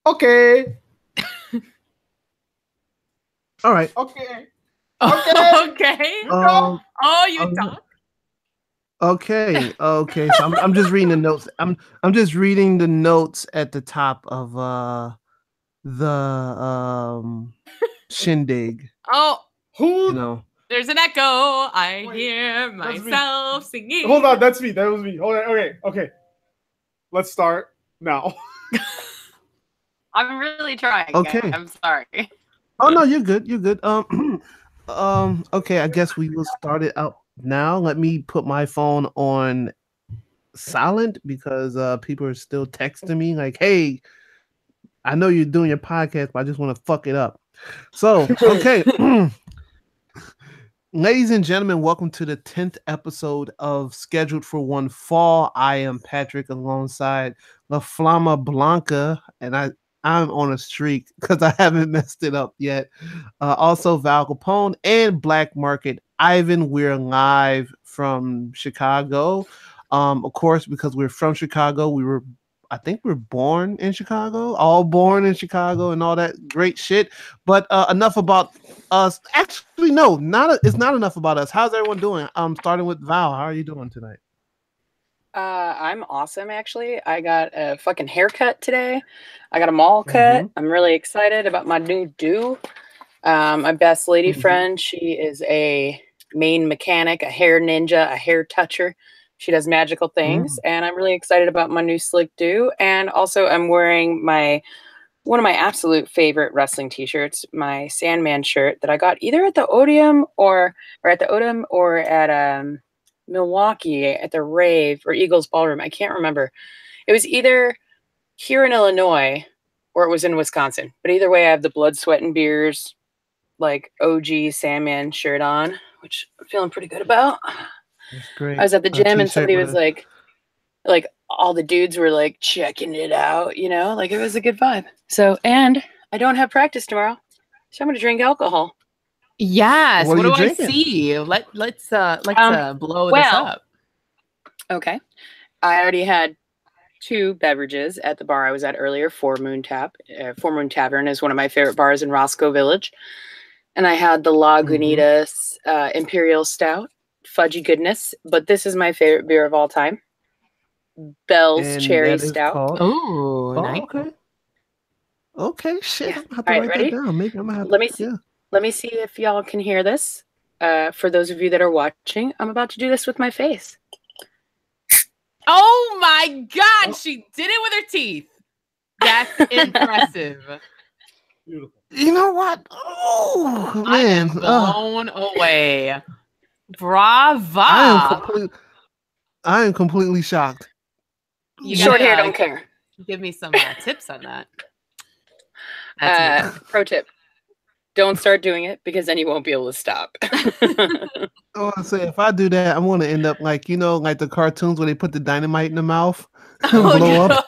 Okay. All right. Okay. Okay. Um, Oh, you um, talk. okay. So I'm just reading the notes. I'm just reading the notes at the top of the shindig. Oh, Who? You know. there's an echo. I Wait, hear that's me. myself singing. Hold on, that's me. That was me. Hold on. Okay. Let's start now. I'm really trying. Okay. I'm sorry. Oh no, you're good. You're good. Okay. I guess we will start it out now. Let me put my phone on silent because people are still texting me like, "Hey, I know you're doing your podcast, but I just want to fuck it up." So, okay. Ladies and gentlemen, welcome to the 10th episode of Scheduled for One Fall. I am Patrick alongside La Flama Blanca, and I'm on a streak because I haven't messed it up yet. Also, Val Capone and Black Market Ivan. We're live from Chicago. Of course, because we're from Chicago, I think we're born in Chicago, all born in Chicago and all that great shit. But enough about us. Actually, no, it's not enough about us. How's everyone doing? Starting with Val. How are you doing tonight? I'm awesome, actually. I got a fucking haircut today. I got a mall cut. I'm really excited about my new do. My best lady friend, she is a main mechanic, a hair ninja, a hair toucher. She does magical things, and I'm really excited about my new slick do. And also, I'm wearing one of my absolute favorite wrestling t-shirts, my Sandman shirt that I got either at the Odeum or at Milwaukee at the Rave or Eagles Ballroom. I can't remember. It was either here in Illinois or it was in Wisconsin. But either way, I have the Blood, Sweat, and Beers like OG Sandman shirt on, which I'm feeling pretty good about. That's great. I was at the gym and somebody was like all the dudes were like checking it out, like it was a good vibe. So, and I don't have practice tomorrow, so I'm going to drink alcohol. Yes. What What are do you I drinking? see? Let's blow this up. Okay. I already had 2 beverages at the bar I was at earlier. Four Moon Tavern is one of my favorite bars in Roscoe Village. And I had the Lagunitas Imperial Stout, fudgy goodness. But this is my favorite beer of all time. Bell's And Cherry that is Stout. called. Oh, nice. Okay. Okay, shit. Yeah. I'm gonna have to All right, write ready? that down. Maybe I'm gonna have Let me to. see. Yeah. Let me see if y'all can hear this. For those of you that are watching, I'm about to do this with my face. Oh my God, she did it with her teeth. That's impressive. Beautiful. You know what? Oh I man, am blown away. Brava. I am completely shocked. You Short gotta, hair don't care. Give me some tips on that. That's Pro tip. Don't start doing it because then you won't be able to stop. I want to say if I do that, I'm going to end up like like the cartoons where they put the dynamite in the mouth and blow up.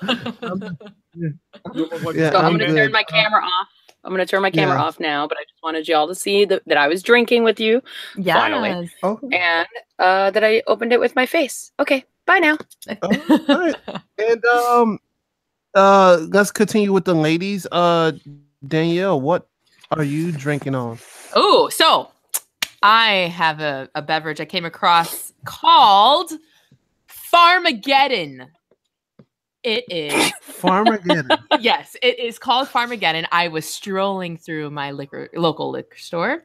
Yeah, So I'm I'm going to good. turn my camera off. I'm going to turn my camera off now, but I just wanted y'all to see that I was drinking with you finally, and that I opened it with my face. Okay, bye now. All right. And let's continue with the ladies. Danielle, what are you drinking on? Oh, so I have a beverage I came across called Farmageddon. It is Farmageddon. Yes, it is called Farmageddon. I was strolling through my local liquor store,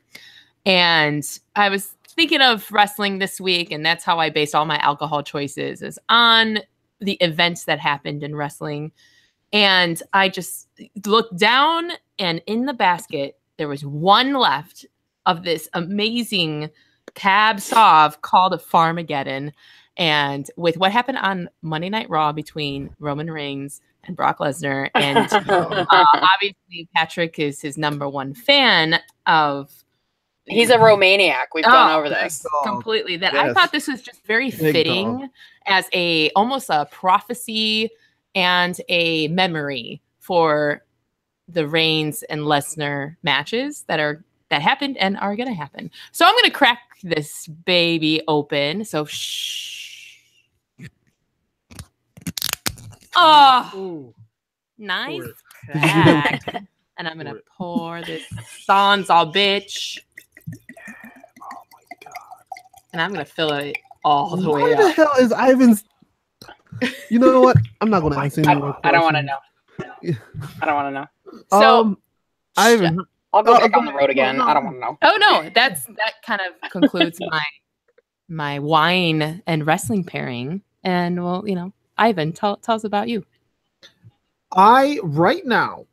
and I was thinking of wrestling this week, and that's how I based all my alcohol choices is on the events that happened in wrestling. And I just looked down, and in the basket there was one left of this amazing Cab Sauv called a Farmageddon. And with what happened on Monday Night Raw between Roman Reigns and Brock Lesnar, and obviously Patrick is his #1 fan of. He's a Romaniac. We've gone over this completely. That I thought this was just very fitting as almost a prophecy and a memory for the Reigns and Lesnar matches that happened and are going to happen. So I'm going to crack this baby open. So shh. Oh, Nice Pour it. crack. And I'm gonna pour this Sansa bitch. Oh my god! And I'm gonna fill it all the way Why the up. hell is Ivan's? You know what? I'm not going to answer any more questions. I don't want to know. I don't want to know. So Ivan, I'll go back on the road again. I don't want to know. oh no, that kind of concludes my wine and wrestling pairing. And well, Ivan, tell us about you. I right now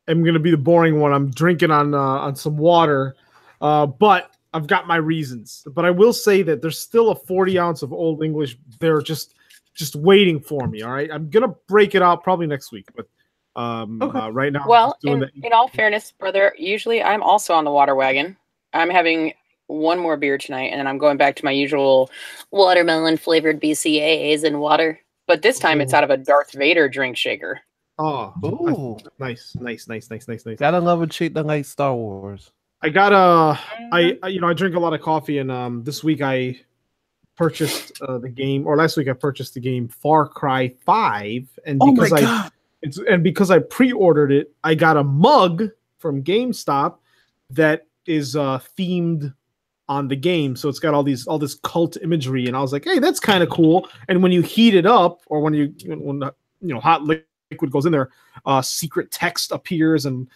am going to be the boring one. I'm drinking on some water, but I've got my reasons. But I will say that there's still a 40 ounce of Old English there just waiting for me. All right, I'm gonna break it out probably next week, but right now. Well, in all fairness, brother, usually I'm also on the water wagon. I'm having one more beer tonight, and then I'm going back to my usual watermelon flavored BCAAs and water. But this time it's out of a Darth Vader drink shaker. Oh, ooh, nice. Gotta love a chick that likes Star Wars. I got I drink a lot of coffee, and this week I purchased the game, or last week I purchased the game Far Cry 5, and because I pre-ordered it, I got a mug from GameStop that is themed on the game, so it's got all this cult imagery, and I was like, hey, that's kind of cool. And when you heat it up, or when hot liquid goes in there, secret text appears and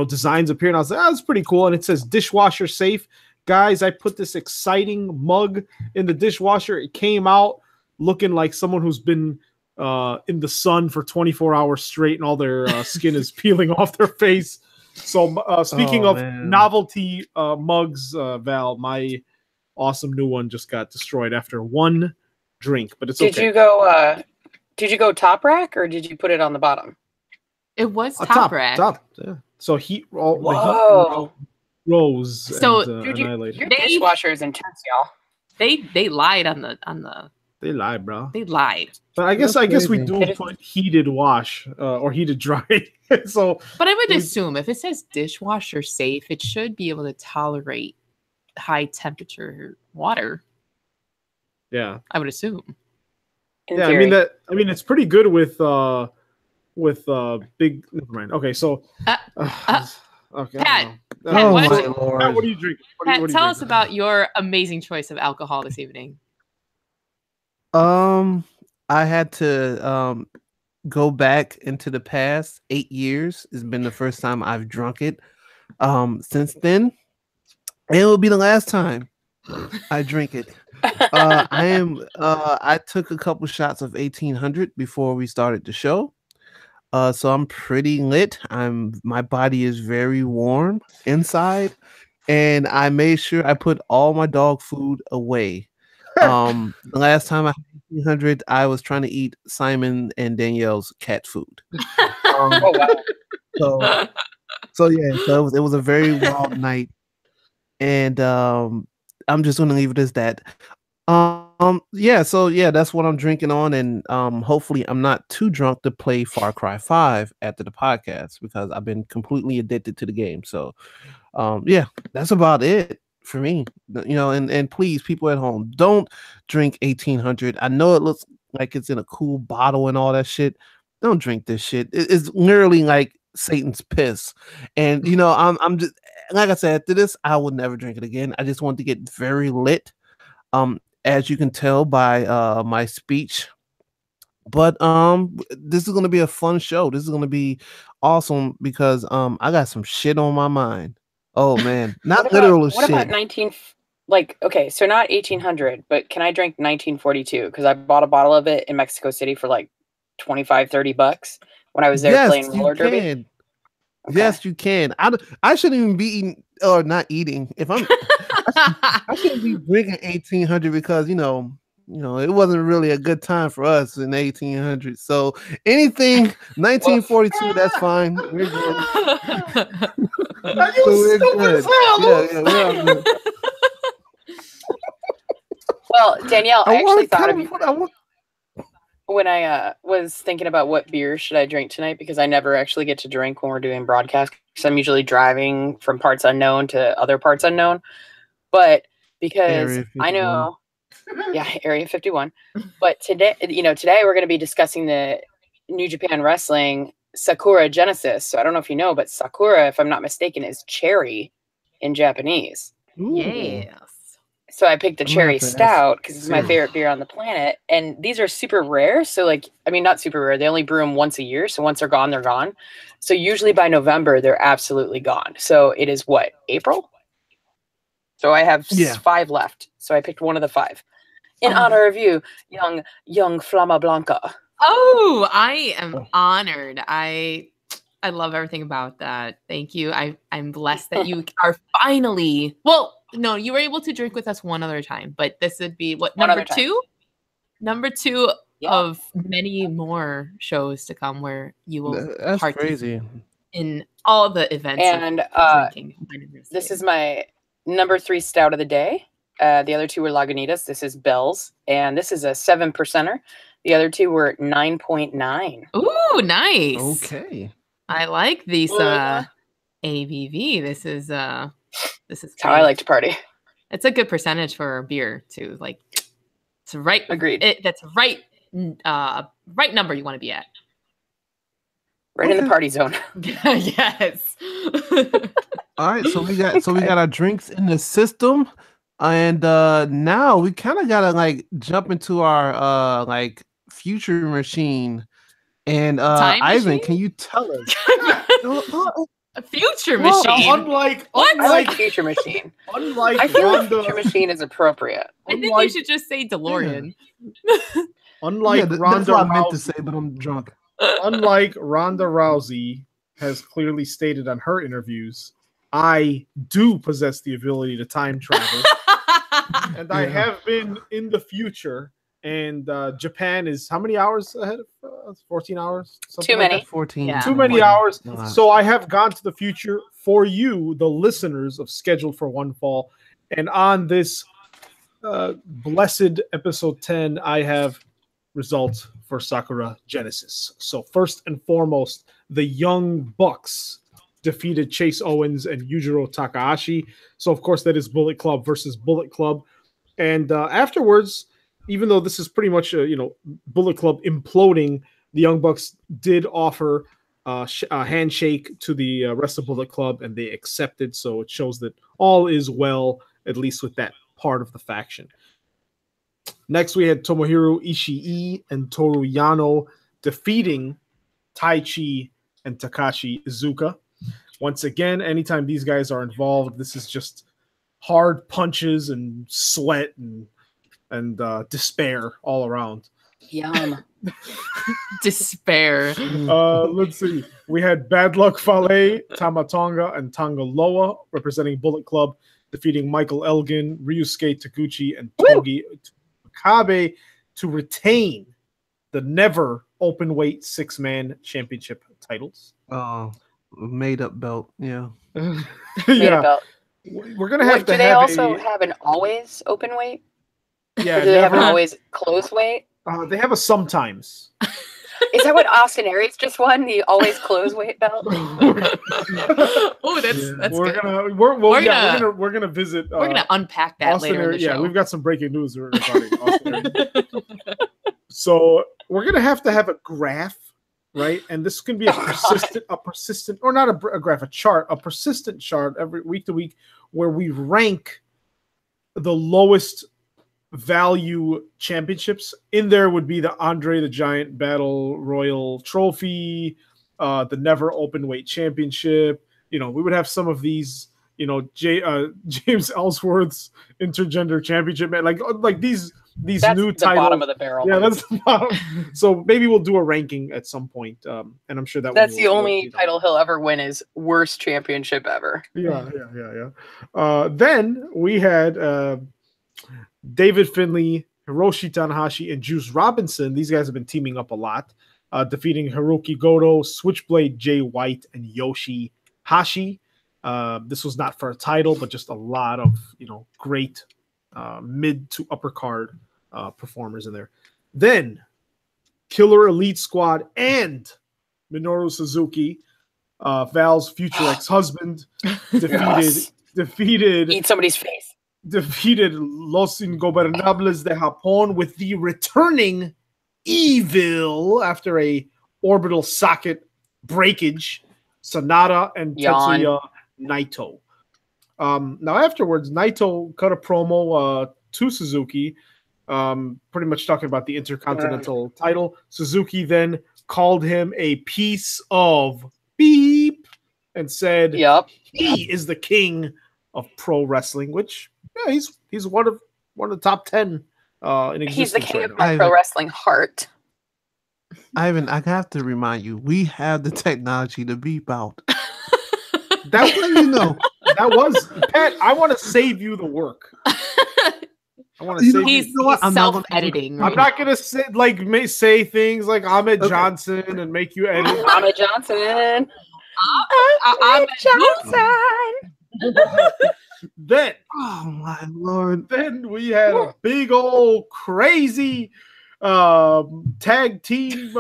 designs appear, and I was like, that's pretty cool. And it says dishwasher safe. Guys, I put this exciting mug in the dishwasher. It came out looking like someone who's been in the sun for 24 hours straight, and all their skin is peeling off their face. So speaking of novelty mugs, Val, my awesome new one just got destroyed after one drink, but it's okay. Did you go top rack, or did you put it on the bottom? It was top rack. Top, yeah. So the heat rose. So dude, your dishwasher is intense, y'all. They lied on the. They lied, bro. They lied. But I guess we do put heated wash or heated dry. So, but I would assume if it says dishwasher safe, it should be able to tolerate high temperature water. Yeah, I would assume. Yeah, I mean it's pretty good with big. Never mind. Okay, so okay. Pat, my Lord. Pat, what are you drinking? Pat, tell us about your amazing choice of alcohol this evening. I had to go back into the past 8 years. It's been the first time I've drunk it. Since then, and it will be the last time I drink it. I took a couple shots of 1800 before we started the show. So I'm pretty lit. My body is very warm inside, and I made sure I put all my dog food away. The last time I had 1800, I was trying to eat Simon and Danielle's cat food. Oh wow! So it was a very wild night, and I'm just gonna leave it as that. That's what I'm drinking on, and hopefully I'm not too drunk to play Far Cry 5 after the podcast, because I've been completely addicted to the game. So that's about it for me. And please, people at home, don't drink 1800. I know it looks like it's in a cool bottle and all that shit. Don't drink this shit. It's literally like Satan's piss. And I'm just, like I said, after this I would never drink it again. I just want to get very lit. As you can tell by my speech. But this is gonna be a fun show. This is gonna be awesome because I got some shit on my mind. Oh man, not literal shit. What about 19? Okay, so not 1800, but can I drink 1942? Because I bought a bottle of it in Mexico City for like $25-$30 when I was there playing roller derby. Okay. Yes, you can. I shouldn't even be eating or not eating. If I'm, I shouldn't be drinking 1800 because it wasn't really a good time for us in 1800. So anything 1942, that's fine. We're good. We're good. Yeah, we're all good. Well, Danielle, I actually thought of you when I was thinking about what beer should I drink tonight, because I never actually get to drink when we're doing broadcast, because I'm usually driving from parts unknown to other parts unknown. But because I know, Area 51. But today we're going to be discussing the New Japan Wrestling Sakura Genesis. So I don't know if you know, but Sakura, if I'm not mistaken, is cherry in Japanese. Yes. So I picked the cherry stout because it's my favorite beer on the planet. And these are super rare. So not super rare. They only brew them once a year. So once they're gone, they're gone. So usually by November, they're absolutely gone. So it is what, April? So I have 5 left. So I picked one of the 5. In honor of you, young Flama Blanca. Oh, I am honored. I love everything about that. Thank you. I'm blessed that you are finally. Well, no, you were able to drink with us one other time, but this would be what, number 2? Number 2 of many more shows to come where you will crazy in all the events. And drinking. This is my number 3 stout of the day. The other 2 were Lagunitas. This is Bell's, and this is a 7%er. The other 2 were 9.9. Ooh, nice. Okay. I like these ABV. This is how I like to party. It's a good percentage for beer too. Like, it's right. Agreed. That's right. Right number you want to be at. Right in the party zone. Yes. All right, so we got our drinks in the system, and now we kind of gotta jump into our future machine. And Ivan, can you tell us? A future machine. Unlike future machine. I feel like future machine is appropriate. I think you should just say DeLorean. Unlike that's Ronda what I Rousey, meant to say, but I'm drunk. Unlike Ronda Rousey has clearly stated on her interviews, I do possess the ability to time travel, and I have been in the future. And Japan is how many hours ahead of us? 14 hours? Too many. 14. Yeah. Too many hours. So I have gone to the future for you, the listeners of Scheduled for One Fall. And on this blessed episode 10, I have results for Sakura Genesis. So first and foremost, the Young Bucks defeated Chase Owens and Yujiro Takahashi. So of course that is Bullet Club versus Bullet Club. And afterwards, even though this is pretty much Bullet Club imploding, the Young Bucks did offer a handshake to the rest of Bullet Club, and they accepted. So it shows that all is well, at least with that part of the faction. Next, we had Tomohiro Ishii and Toru Yano defeating Taichi and Takashi Iizuka. Once again, anytime these guys are involved, this is just hard punches and sweat and despair all around. Yum. Despair. Let's see. We had Bad Luck Fale, Tamatonga, and Tangaloa representing Bullet Club, defeating Michael Elgin, Ryusuke Taguchi, and Togi Makabe to retain the never open-weight 6-man championship titles. Made up belt. Yeah. Yeah. Belt. We're going to have to do they also have an always open weight? Yeah. Do they have an always close weight? They have a sometimes. Is that what Austin Aries just won? The always close weight belt? Oh, that's good. We're gonna visit. We're gonna unpack that Austin later in the show. Yeah, we've got some breaking news regarding Austin Aries. So we're gonna have to have a graph, right? And this can be a persistent, or not a graph, a chart, a persistent chart every week to week, where we rank the lowest value championships. In there would be the Andre the Giant Battle Royal Trophy, the Never Open Weight Championship. We would have some of these, James Ellsworth's Intergender Championship, like these that's new the titles. Bottom of the barrel. Yeah, that's the bottom. So maybe we'll do a ranking at some point, and I'm sure that's the only title he'll ever win is worst championship ever. Yeah. Then we had David Finlay, Hiroshi Tanahashi, and Juice Robinson. These guys have been teaming up a lot, defeating Hiroki Goto, Switchblade Jay White, and Yoshi Hashi. This was not for a title, but just a lot of great mid to upper card performers in there. Then Killer Elite Squad and Minoru Suzuki, Val's future ex-husband, defeated eat somebody's face. Defeated Los Ingobernables de Japón with the returning Evil after a orbital socket breakage, Sonata and Yawn. Tetsuya Naito. Now afterwards, Naito cut a promo to Suzuki, pretty much talking about the Intercontinental title. Suzuki then called him a piece of beep and said, he is the king of pro wrestling, which he's one of the top 10 in existence. He's the king right of now. my pro wrestling heart. Ivan, I have to remind you, we have the technology to beep out. That's what you know. That was Pat. I want to save you the work. I want to say he's self-editing. I'm not gonna say things like Ahmed Johnson and make you edit. Ahmed Johnson. Ahmed Johnson. Then, oh my lord! Then we had a big old crazy tag team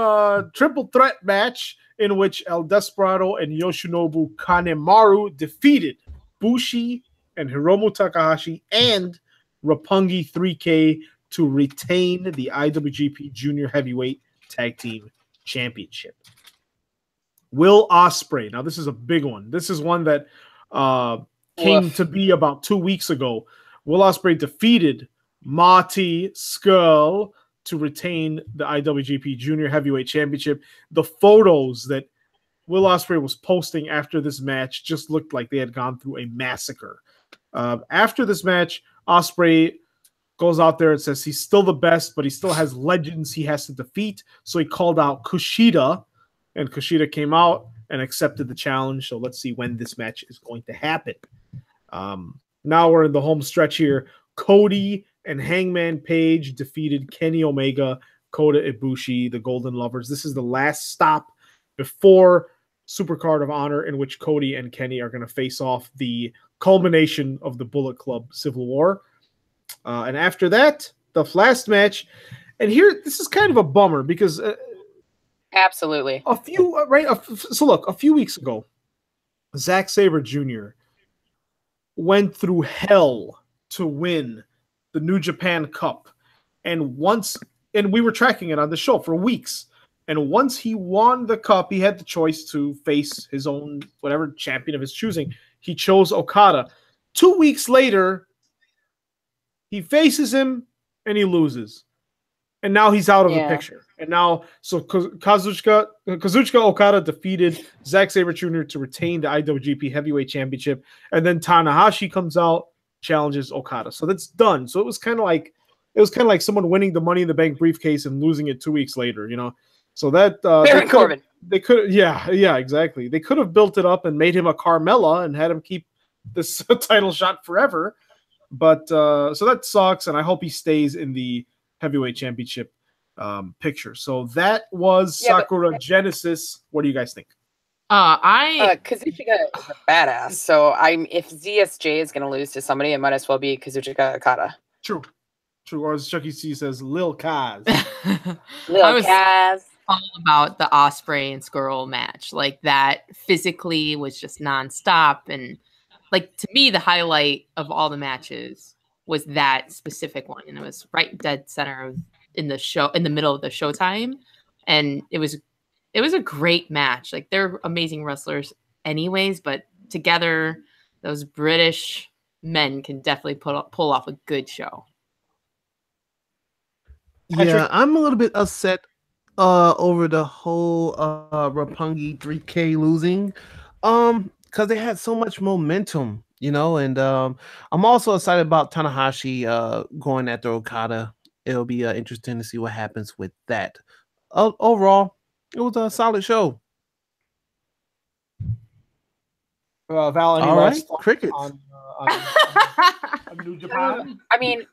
triple threat match in which El Desperado and Yoshinobu Kanemaru defeated Bushi and Hiromu Takahashi and Roppongi 3K to retain the IWGP Junior Heavyweight Tag Team Championship. Will Ospreay. Now, this is a big one. This is one that came to be about 2 weeks ago. Will Ospreay defeated Marty Scurll to retain the IWGP Junior Heavyweight Championship. The photos that Will Ospreay was posting after this match just looked like they had gone through a massacre. After this match, Ospreay goes out there and says he's still the best, but he still has legends he has to defeat. So he called out Kushida, and Kushida came out and accepted the challenge. So let's see when this match is going to happen. Now we're in the home stretch here. Cody and Hangman Page defeated Kenny Omega, Kota Ibushi, the Golden Lovers. This is the last stop before Supercard of Honor, in which Cody and Kenny are going to face off the culmination of the Bullet Club Civil War. And after that, the last match. And here, this is kind of a bummer because absolutely a few weeks ago, Zack Sabre Jr. went through hell to win the New Japan Cup. And we were tracking it on the show for weeks. And once he won the cup, he had the choice to face his own, whatever champion of his choosing. He chose Okada. 2 weeks later, he faces him and he loses. And now he's out of the picture. And now, so Kazuchika Okada defeated Zack Sabre Jr. to retain the IWGP Heavyweight Championship. And then Tanahashi comes out, challenges Okada. So that's done. So it was kind of like someone winning the Money in the Bank briefcase and losing it 2 weeks later, you know. So that Baron Corbin. They could, yeah, exactly. They could have built it up and made him a Carmella and had him keep this title shot forever. But so that sucks, and I hope he stays in the heavyweight championship picture. So that was Sakura Genesis. What do you guys think? Kazuchika is a badass. So if ZSJ is going to lose to somebody, it might as well be Kazuchika Okada. True. Or as Chucky C says, Lil Kaz. Lil Kaz. All about the Ospreay and Scurll match. Like, that physically was just nonstop. And like, to me, the highlight of all the matches was that specific one. And it was right dead center in the middle of the showtime. And it was a great match. Like, they're amazing wrestlers anyways, but together, those British men can definitely pull off a good show. Yeah, I'm a little bit upset over the whole Roppongi 3K losing, because they had so much momentum, you know. And I'm also excited about Tanahashi going after Okada. It'll be interesting to see what happens with that. Overall, it was a solid show. Val, any all right, crickets on New Japan? I mean,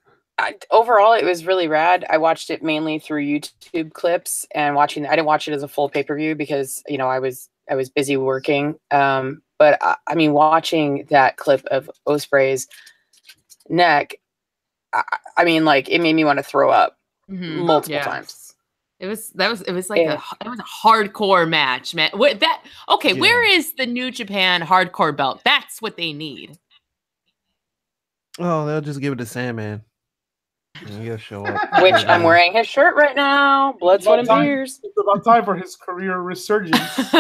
overall, it was really rad. I watched it mainly through YouTube clips and I didn't watch it as a full pay-per-view because, you know, I was busy working. But I mean, watching that clip of Ospreay's neck, I mean, like, it made me want to throw up multiple times. It was like a hardcore match, man. Where is the New Japan hardcore belt? That's what they need. Oh, they'll just give it to Sandman. He'll show up. Which I'm wearing his shirt right now. Blood, sweat, and tears. It's about time for his career resurgence.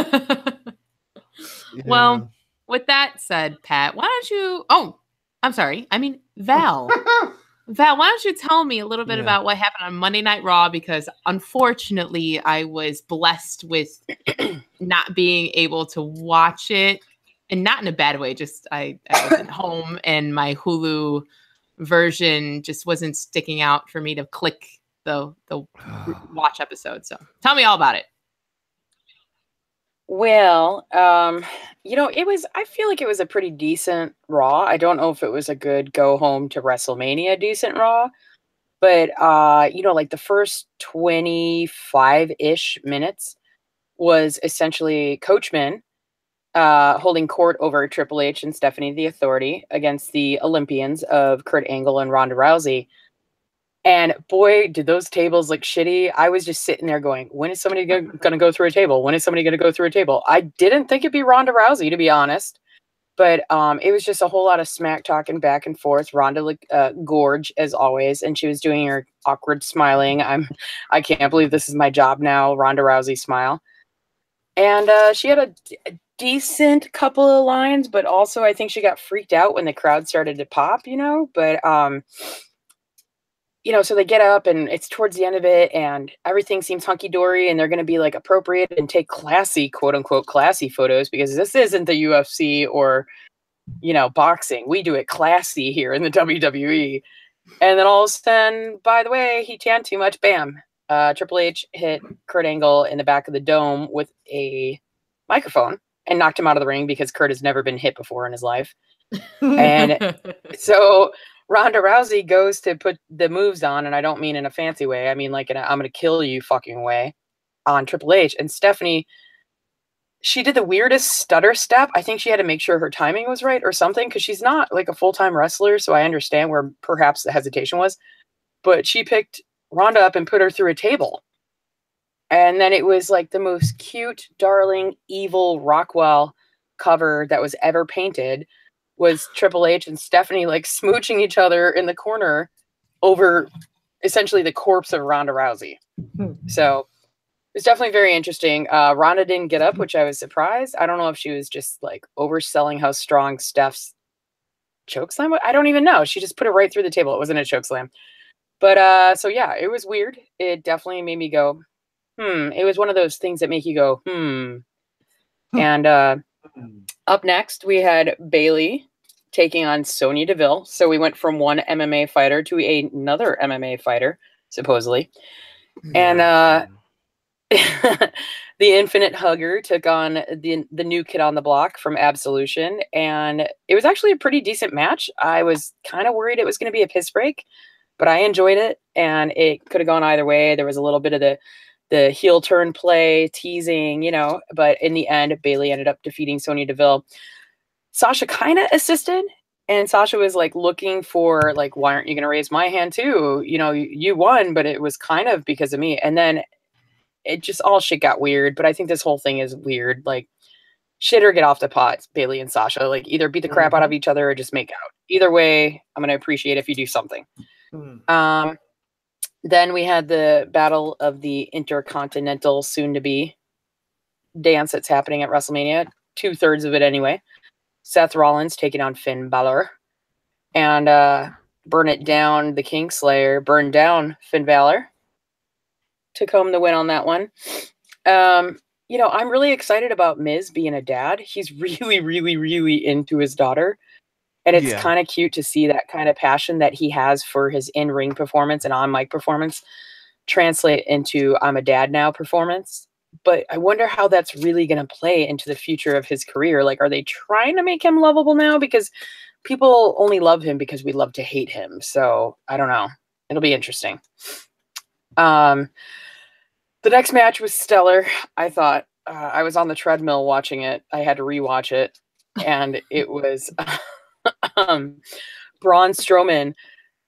Well, with that said, Pat, why don't you? Oh, I'm sorry. I mean, Val. Val, why don't you tell me a little bit about what happened on Monday Night Raw? Because unfortunately, I was blessed with not being able to watch it, and not in a bad way. Just I wasn't home, and my Hulu version just wasn't sticking out for me to click the watch episode. So tell me all about it. Well, I feel like it was a pretty decent Raw. I don't know if it was a good go home to WrestleMania decent Raw, but like the first 25-ish minutes was essentially Coachman holding court over Triple H and Stephanie the Authority against the Olympians of Kurt Angle and Ronda Rousey. And boy, did those tables look shitty. I was just sitting there going, when is somebody going to go through a table? When is somebody going to go through a table? I didn't think it'd be Ronda Rousey, to be honest. But it was just a whole lot of smack talking back and forth. Ronda looked gorge, as always, and she was doing her awkward smiling. I can't believe this is my job now, Ronda Rousey smile. And she had a decent couple of lines, but also I think she got freaked out when the crowd started to pop, But so they get up and it's towards the end of it and everything seems hunky-dory and they're going to be like appropriate and take classy, quote unquote, classy photos because this isn't the UFC or, boxing. We do it classy here in the WWE. And then all of a sudden, by the way, he tanned too much. Bam. Triple H hit Kurt Angle in the back of the dome with a microphone and knocked him out of the ring because Kurt has never been hit before in his life. And so Ronda Rousey goes to put the moves on, and I don't mean in a fancy way. I mean like in a I'm going to kill you fucking way on Triple H. And Stephanie, she did the weirdest stutter step. I think she had to make sure her timing was right or something because she's not like a full-time wrestler, so I understand where perhaps the hesitation was. But she picked Ronda up and put her through a table. And then it was like the most cute, darling, evil Rockwell cover that was ever painted was Triple H and Stephanie like smooching each other in the corner over essentially the corpse of Ronda Rousey. So it was definitely very interesting. Ronda didn't get up, which I was surprised. I don't know if she was just like overselling how strong Steph's chokeslam was. I don't even know. She just put it right through the table. It wasn't a chokeslam. But so yeah, it was weird. It definitely made me go, It was one of those things that make you go, And up next, we had Bayley taking on Sonya Deville. So we went from one MMA fighter to another MMA fighter, supposedly. And the Infinite Hugger took on the new kid on the block from Absolution. And it was actually a pretty decent match. I was kind of worried it was going to be a piss break, but I enjoyed it. And it could have gone either way. There was a little bit of the heel turn play, teasing, but in the end, Bayley ended up defeating Sonya Deville. Sasha kind of assisted, and Sasha was like looking for like, why aren't you going to raise my hand too? You won, but it was kind of because of me. And then it just all shit got weird, but I think this whole thing is weird. Like, shit or get off the pot, Bayley and Sasha. Like, either beat the crap out of each other or just make out. Either way, I'm going to appreciate if you do something. Then we had the Battle of the Intercontinental soon-to-be dance that's happening at WrestleMania. 2/3 of it anyway. Seth Rollins taking on Finn Balor. And Burn It Down, the Kingslayer, burned down Finn Balor. Took home the win on that one. I'm really excited about Miz being a dad. He's really, really, really into his daughter. And it's kind of cute to see that kind of passion that he has for his in-ring performance and on-mic performance translate into I'm a dad now performance. But I wonder how that's really going to play into the future of his career. Like, are they trying to make him lovable now? Because people only love him because we love to hate him. So I don't know. It'll be interesting. The next match was stellar. I thought I was on the treadmill watching it. I had to rewatch it. And it was... Braun Strowman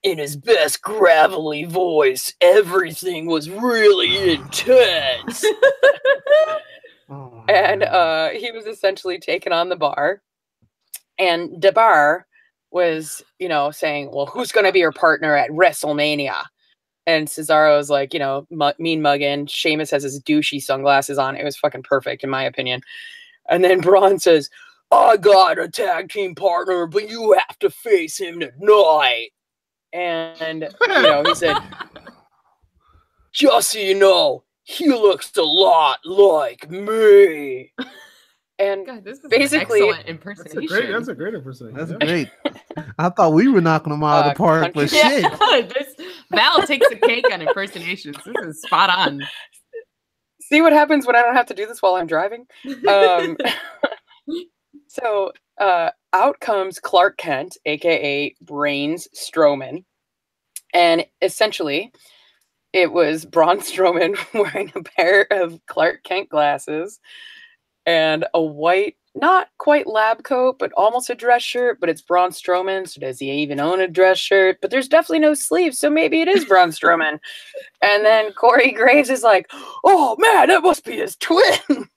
in his best gravelly voice. Everything was really intense. And he was essentially taken on the bar. And the bar was, you know, saying, well, who's going to be your partner at WrestleMania? And Cesaro was like, you know, mean mugging. Sheamus has his douchey sunglasses on. It was fucking perfect, in my opinion. And then Braun says, I got a tag team partner, but you have to face him tonight. And, you know, he said, just so you know, he looks a lot like me. And God, this is basically, an excellent impersonation. That's a great impersonation. That's great. I thought we were knocking them out of the park, but shit. Val takes the cake on impersonations. This is spot on. See what happens when I don't have to do this while I'm driving? So out comes Clark Kent, aka Brains Strowman. And essentially, it was Braun Strowman wearing a pair of Clark Kent glasses and a white, not quite lab coat, but almost a dress shirt. But it's Braun Strowman, so does he even own a dress shirt? But there's definitely no sleeves, so maybe it is Braun Strowman. And then Corey Graves is like, oh man, that must be his twin.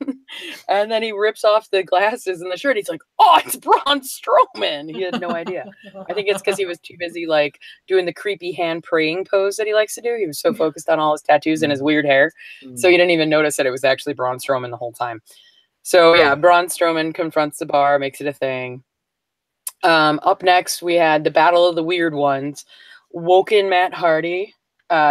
And then he rips off the glasses and the shirt. He's like, oh, it's Braun Strowman. He had no idea. I think it's because he was too busy like doing the creepy hand praying pose that he likes to do. He was so focused on all his tattoos and his weird hair. So he didn't even notice that it was actually Braun Strowman the whole time. So yeah, Braun Strowman confronts the bar, makes it a thing. Up next, we had the Battle of the Weird Ones. Woken Matt Hardy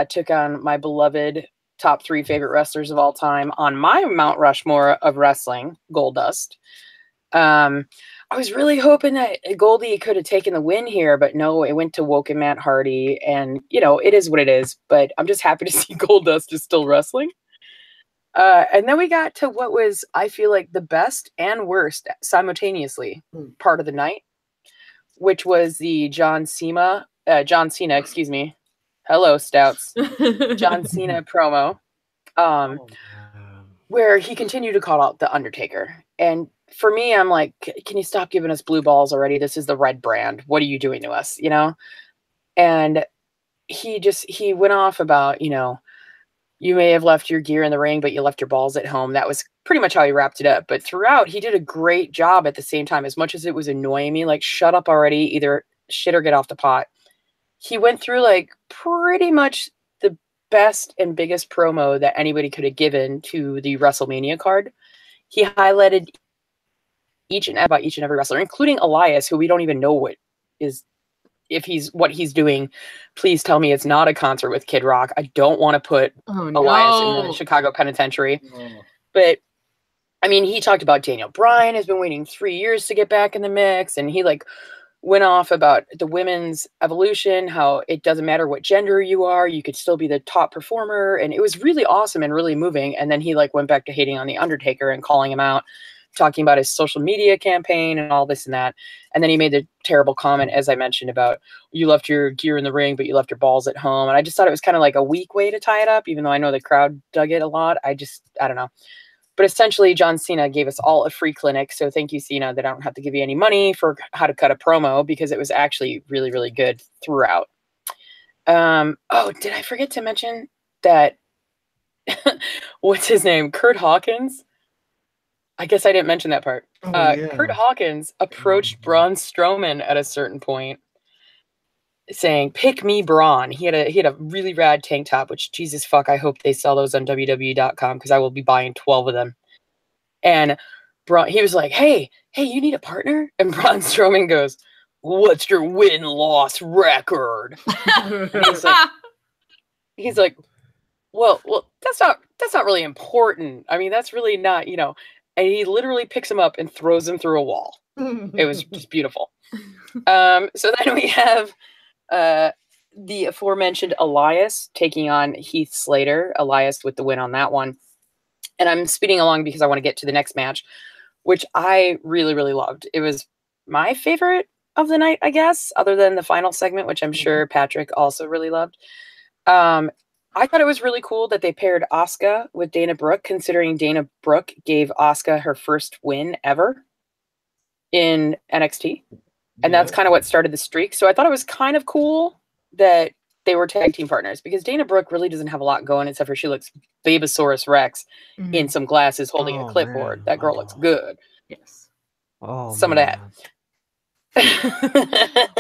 took on my beloved top 3 favorite wrestlers of all time on my Mount Rushmore of wrestling, Goldust. I was really hoping that Goldie could have taken the win here, but no, it went to Woken Matt Hardy, and you know, it is what it is, but I'm just happy to see Goldust is still wrestling. And then we got to what was, I feel like, the best and worst simultaneously part of the night, which was the John Cena, excuse me. Hello, Stouts. John Cena promo, where he continued to call out The Undertaker. And for me, I'm like, can you stop giving us blue balls already? This is the red brand. What are you doing to us? You know? And he went off about, you know, you may have left your gear in the ring, but you left your balls at home. That was pretty much how he wrapped it up. But throughout, he did a great job at the same time. As much as it was annoying me, like, shut up already, either shit or get off the pot. He went through, like, pretty much the best and biggest promo that anybody could have given to the WrestleMania card. He highlighted each and every wrestler, including Elias, who we don't even know what he's doing. Please tell me it's not a concert with Kid Rock. I don't want to put Elias in the Chicago Penitentiary. But I mean, he talked about Daniel Bryan has been waiting 3 years to get back in the mix, and he like went off about the women's evolution, how it doesn't matter what gender you are, you could still be the top performer, and it was really awesome and really moving. And then he like went back to hating on the Undertaker and calling him out, talking about his social media campaign and all this and that. And then he made the terrible comment, as I mentioned, about you left your gear in the ring, but you left your balls at home. And I just thought it was kind of like a weak way to tie it up, even though I know the crowd dug it a lot. I don't know. But essentially, John Cena gave us all a free clinic. So thank you, Cena, that I don't have to give you any money for how to cut a promo, because it was actually really, really good throughout. Oh, did I forget to mention that, what's his name? Kurt Hawkins. I guess I didn't mention that part. Kurt Hawkins approached Braun Strowman at a certain point, saying, "Pick me, Braun." He had a really rad tank top, which, Jesus fuck, I hope they sell those on WWE.com, because I will be buying 12 of them. And Braun, he was like, "Hey, you need a partner?" And Braun Strowman goes, "What's your win-loss record?" he's like, well, that's not really important. I mean, that's really not, you know. And he literally picks him up and throws him through a wall. It was just beautiful. So then we have the aforementioned Elias taking on Heath Slater. Elias with the win on that one. And I'm speeding along because I want to get to the next match, which I really, really loved. It was my favorite of the night, I guess, other than the final segment, which I'm sure Patrick also really loved. I thought it was really cool that they paired Asuka with Dana Brooke, considering Dana Brooke gave Asuka her first win ever in NXT. And that's kind of what started the streak. So I thought it was kind of cool that they were tag team partners, because Dana Brooke really doesn't have a lot going, except for she looks Babosaurus Rex in some glasses holding a clipboard. Man. That girl looks good. Yes. Some of that.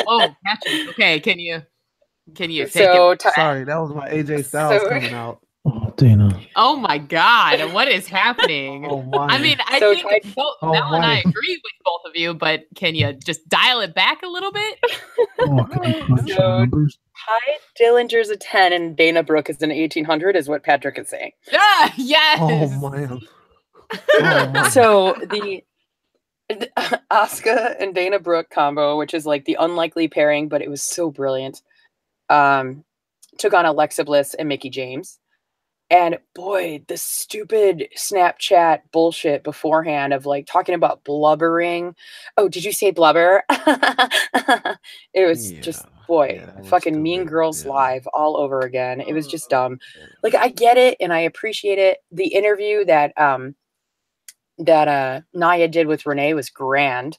Oh, Patrick. Okay, can you take it? Sorry, that was my AJ Styles coming out. Oh, Dana. Oh my God, what is happening? Oh my. I mean, I think Mel and I agree with both of you, but can you just dial it back a little bit? Ty Dillinger's a 10 and Dana Brooke is an 1800 is what Patrick is saying. Yes. Oh my. So the Asuka and Dana Brooke combo, which is like the unlikely pairing, but it was so brilliant, took on Alexa Bliss and Mickie James. And boy, the stupid Snapchat bullshit beforehand of like talking about blubbering. Oh, did you say blubber? It was just, boy, fucking stupid. Mean Girls Live all over again. It was just dumb. Like, I get it and I appreciate it. The interview that Nia did with Renee was grand,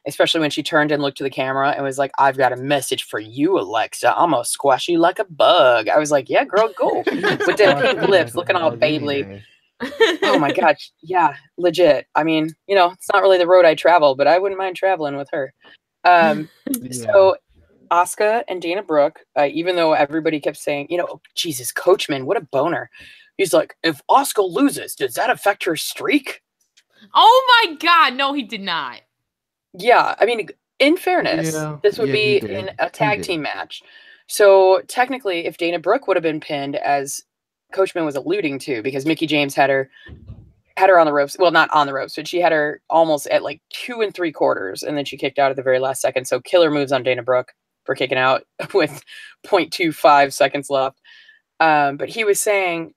especially when she turned and looked to the camera and was like, "I've got a message for you, Alexa. I'm gonna squash you like a bug." I was like, "Yeah, girl, go." With them pink lips, looking all baby. Oh my god, yeah, legit. I mean, it's not really the road I travel, but I wouldn't mind traveling with her. So Asuka and Dana Brooke, even though everybody kept saying, Jesus, Coachman, what a boner. He's like, if Asuka loses, does that affect her streak? Oh my god, no, he did not. Yeah, I mean, in fairness, this would be in a tag team match. So technically, if Dana Brooke would have been pinned, as Coachman was alluding to, because Mickie James had her on the ropes. Well, not on the ropes, but she had her almost at like 2 3/4, and then she kicked out at the very last second. So killer moves on Dana Brooke for kicking out with 0.25 seconds left. But he was saying,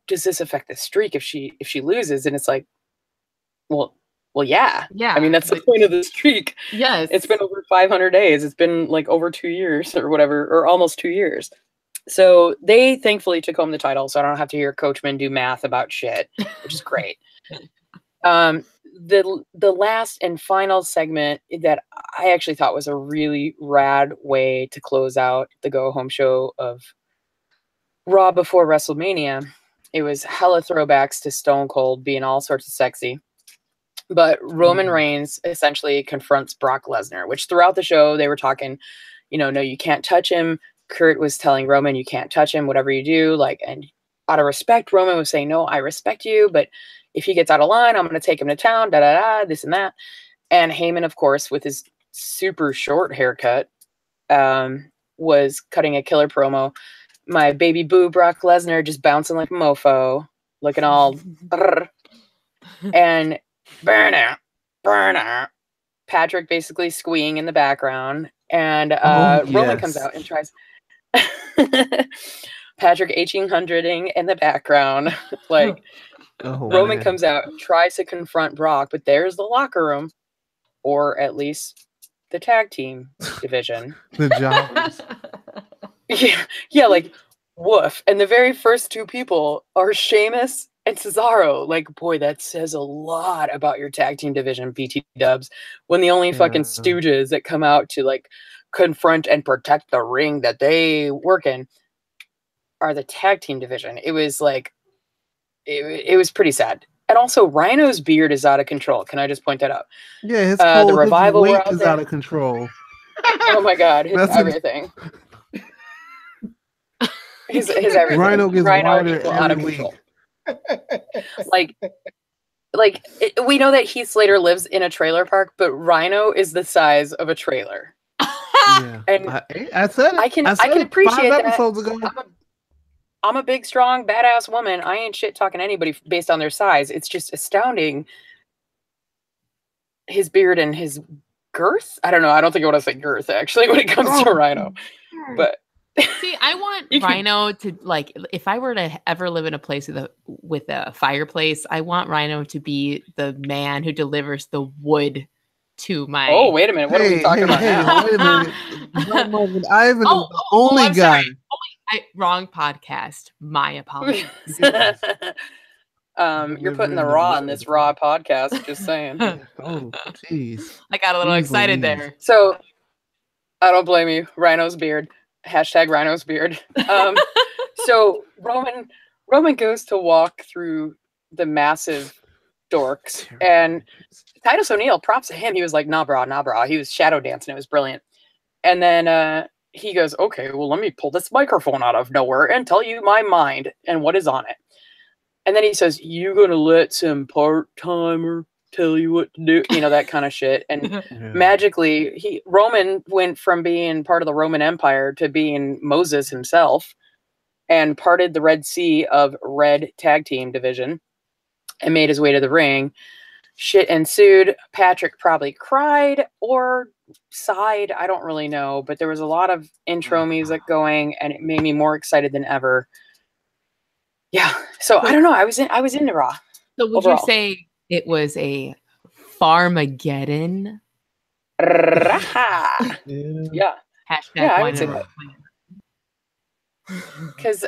does this affect the streak if she loses? And it's like, well, yeah. I mean, that's the point of the streak. Yes. It's been over 500 days. It's been like over 2 years or whatever, or almost 2 years. So they thankfully took home the title, so I don't have to hear Coachman do math about shit, which is great. The last and final segment that I actually thought was a really rad way to close out the go-home show of Raw before WrestleMania. It was hella throwbacks to Stone Cold being all sorts of sexy. But Roman Reigns essentially confronts Brock Lesnar, which throughout the show they were talking, no, you can't touch him. Kurt was telling Roman, you can't touch him, whatever you do. Like, and out of respect, Roman was saying, no, I respect you, but if he gets out of line, I'm going to take him to town, this and that. And Heyman, of course, with his super short haircut, was cutting a killer promo. My baby boo, Brock Lesnar, just bouncing like a mofo, looking all and burner. Patrick basically squeeing in the background, and Roman comes out and tries. Patrick 1800ing in the background, like Roman comes out, tries to confront Brock, but there's the locker room, or at least the tag team division. The Jobbers. Yeah, like woof. And the very first two people are Sheamus and Cesaro. Like, boy, that says a lot about your tag team division, BT Dubs, when the only fucking stooges that come out to like confront and protect the ring that they work in are the tag team division. It was like, it was pretty sad. And also, Rhino's beard is out of control. Can I just point that out? Yeah, his the revival his weight is out of control. Oh my god, his everything. His everything. Rhino gets wider out of control. We know that Heath Slater lives in a trailer park, but Rhino is the size of a trailer. Yeah. And I said it. I can appreciate that. I'm a big, strong, badass woman. I ain't shit talking anybody based on their size. It's just astounding. His beard and his girth. I don't know. I don't think I want to say girth actually when it comes to Rhino, but. See, I want Rhino to, like, if I were to ever live in a place with a fireplace, I want Rhino to be the man who delivers the wood to my. Oh, wait a minute! What are we talking about now? Wait a minute! Ivan is the only guy. Wrong podcast. My apologies. You're putting the raw on this raw podcast. Just saying. Oh, jeez! I got a little excited there. So, I don't blame you. Rhino's beard. Hashtag Rhino's beard. So Roman goes to walk through the massive dorks. And Titus O'Neil, props to him. He was like, nah, bro. He was shadow dancing. It was brilliant. And then he goes, okay, well, let me pull this microphone out of nowhere and tell you my mind and what is on it. And then he says, you going to let some part-timer tell you what to do? You know, that kind of shit. And magically, Roman went from being part of the Roman Empire to being Moses himself and parted the Red Sea of Red Tag Team Division and made his way to the ring. Shit ensued. Patrick probably cried or sighed. I don't really know, but there was a lot of intro music going and it made me more excited than ever. Yeah. So I don't know. I was into Raw. So would you say it was a Farmageddon? Yeah. Hashtag I would say that. Because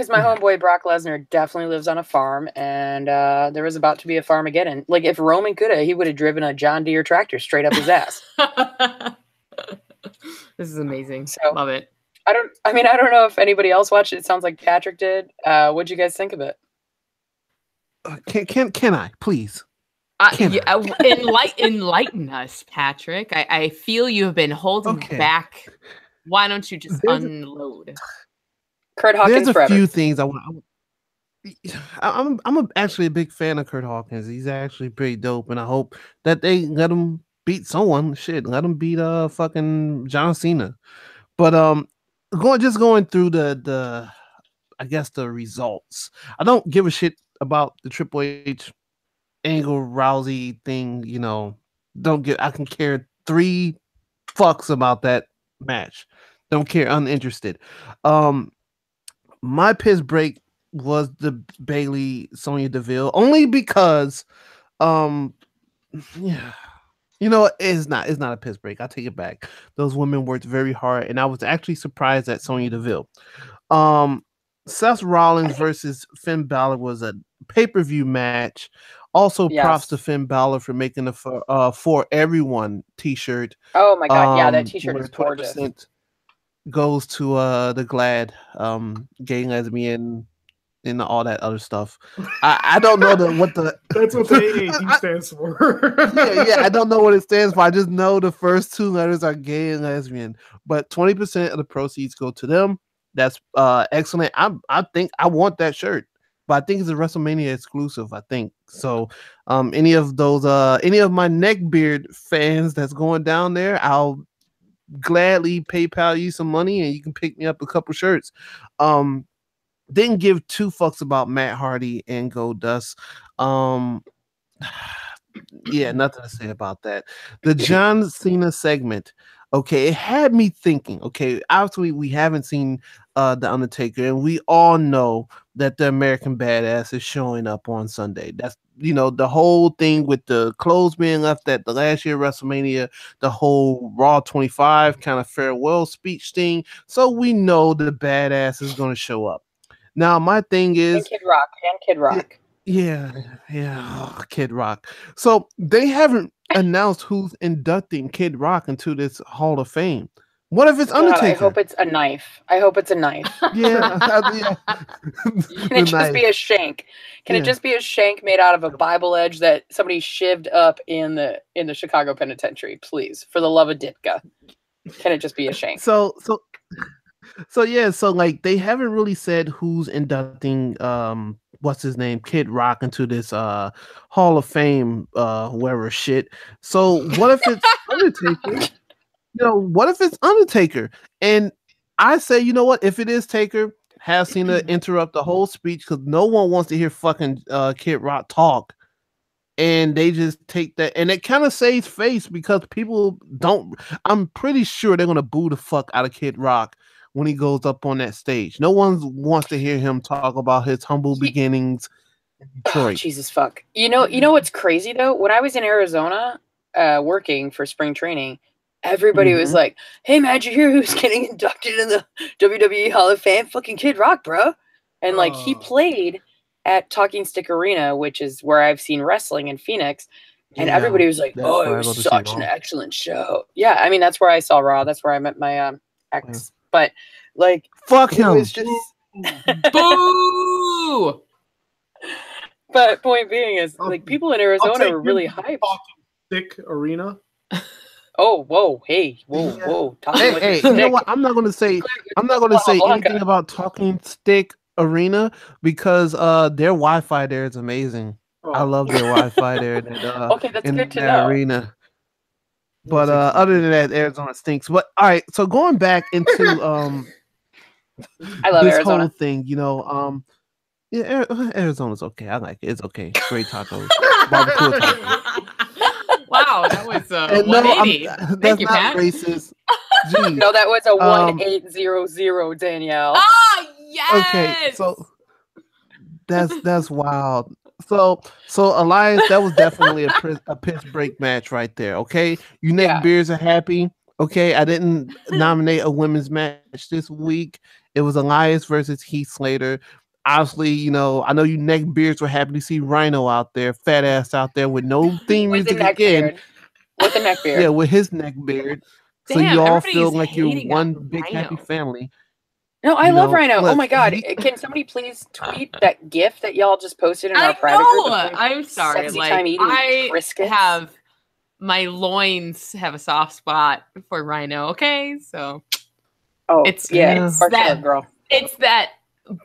my homeboy Brock Lesnar definitely lives on a farm, and there was about to be a Farmageddon. Like, if Roman could have, he would have driven a John Deere tractor straight up his ass. This is amazing. So, love it. I don't know if anybody else watched it. It sounds like Patrick did. What'd you guys think of it? Can I please? Enlighten us, Patrick. I feel you have been holding back. Why don't you just unload? Kurt Hawkins. There's a few things I want. I'm actually a big fan of Kurt Hawkins. He's actually pretty dope, and I hope that they let him beat someone. Shit, let him beat fucking John Cena. But going through the I guess the results. I don't give a shit about the Triple H Angle Rousey thing. You know, I can care 3 fucks about that match. Don't care, uninterested. My piss break was the Bayley Sonya Deville, only because yeah, you know, it's not a piss break. I take it back. Those women worked very hard, and I was actually surprised at Sonya Deville. Seth Rollins versus Finn Balor was a pay-per-view match. Also, props to Finn Balor for making the For Everyone t-shirt. Oh my god, yeah, that t-shirt is gorgeous. Goes to the GLAAD, gay, lesbian, and all that other stuff. I don't know what the that's what the AAT stands for. yeah, I don't know what it stands for. I just know the first 2 letters are gay and lesbian. But 20% of the proceeds go to them. That's excellent. I think I want that shirt, but I think it's a WrestleMania exclusive. I think so. Any of my neckbeard fans that's going down there, I'll gladly PayPal you some money and you can pick me up a couple shirts. Didn't give 2 fucks about Matt Hardy and Goldust. Yeah, nothing to say about that. The John Cena segment, okay, it had me thinking. Okay, obviously we haven't seen The Undertaker, and we all know that the American Badass is showing up on Sunday. That's, you know, the whole thing with the clothes being left at the last year WrestleMania, the whole Raw 25 kind of farewell speech thing. So we know the Badass is going to show up. Now, my thing is... And Kid Rock. Yeah, Kid Rock. So they haven't announced who's inducting Kid Rock into this Hall of Fame. What if it's Undertaker? I hope it's a knife. Yeah. Can it just be a shank? Can it just be a shank made out of a Bible edge that somebody shivved up in the Chicago penitentiary? Please, for the love of Ditka, can it just be a shank? So like they haven't really said who's inducting what's his name, Kid Rock, into this Hall of Fame whatever shit. So what if it's Undertaker? You know, what if it's Undertaker? And I say, you know what? If it is Taker, have Cena interrupt the whole speech because no one wants to hear fucking Kid Rock talk. And they just take that, and it kind of saves face because people don't. I'm pretty sure they're gonna boo the fuck out of Kid Rock when he goes up on that stage. No one wants to hear him talk about his humble beginnings in Detroit. Oh, Jesus fuck. You know what's crazy though? When I was in Arizona working for spring training, everybody was like, hey man, did you hear who's getting inducted in the WWE Hall of Fame? Fucking Kid Rock, bro. And like he played at Talking Stick Arena, which is where I've seen wrestling in Phoenix. And everybody was like, oh, it was such an excellent show. Yeah, I mean, that's where I saw Raw. That's where I met my ex. But like, fuck him. It was just boo. But point being is, like, people in Arizona were really hyped. Stick Arena. Oh, whoa, hey, whoa, talking with your Hey, stick. you know what? I'm not gonna say anything about Talking Stick Arena because their Wi-Fi there is amazing. I love their Wi-Fi there. Okay, that's good to know. Arena. But other than that, Arizona stinks. But all right, so going back into I love this Arizona. whole thing, yeah, Arizona's okay. I like it. It's okay. Great tacos, barbecue tacos. Wow, that was 180. That's you, not Pat. racist. Jeez. No, that was a 1800, Danielle. Oh yes. Okay, so that's wild. So Elias, that was definitely a piss break match right there. Okay, you neckbeards are happy. Okay, I didn't nominate a women's match this week. It was Elias versus Heath Slater. Obviously, I know you neckbeards were happy to see Rhino out there, fat ass out there with no theme music again. With a neckbeard. Yeah, with his neckbeard. So Damn, you all feel like you're hating one on big Rhino. happy family. No, I love Rhino. Look, oh my god. Can somebody please tweet that GIF that y'all just posted in our private group? I'm sorry. Sexy Like, time eating I briskets? have my loins have a soft spot for Rhino, okay? So it's that girl. It's that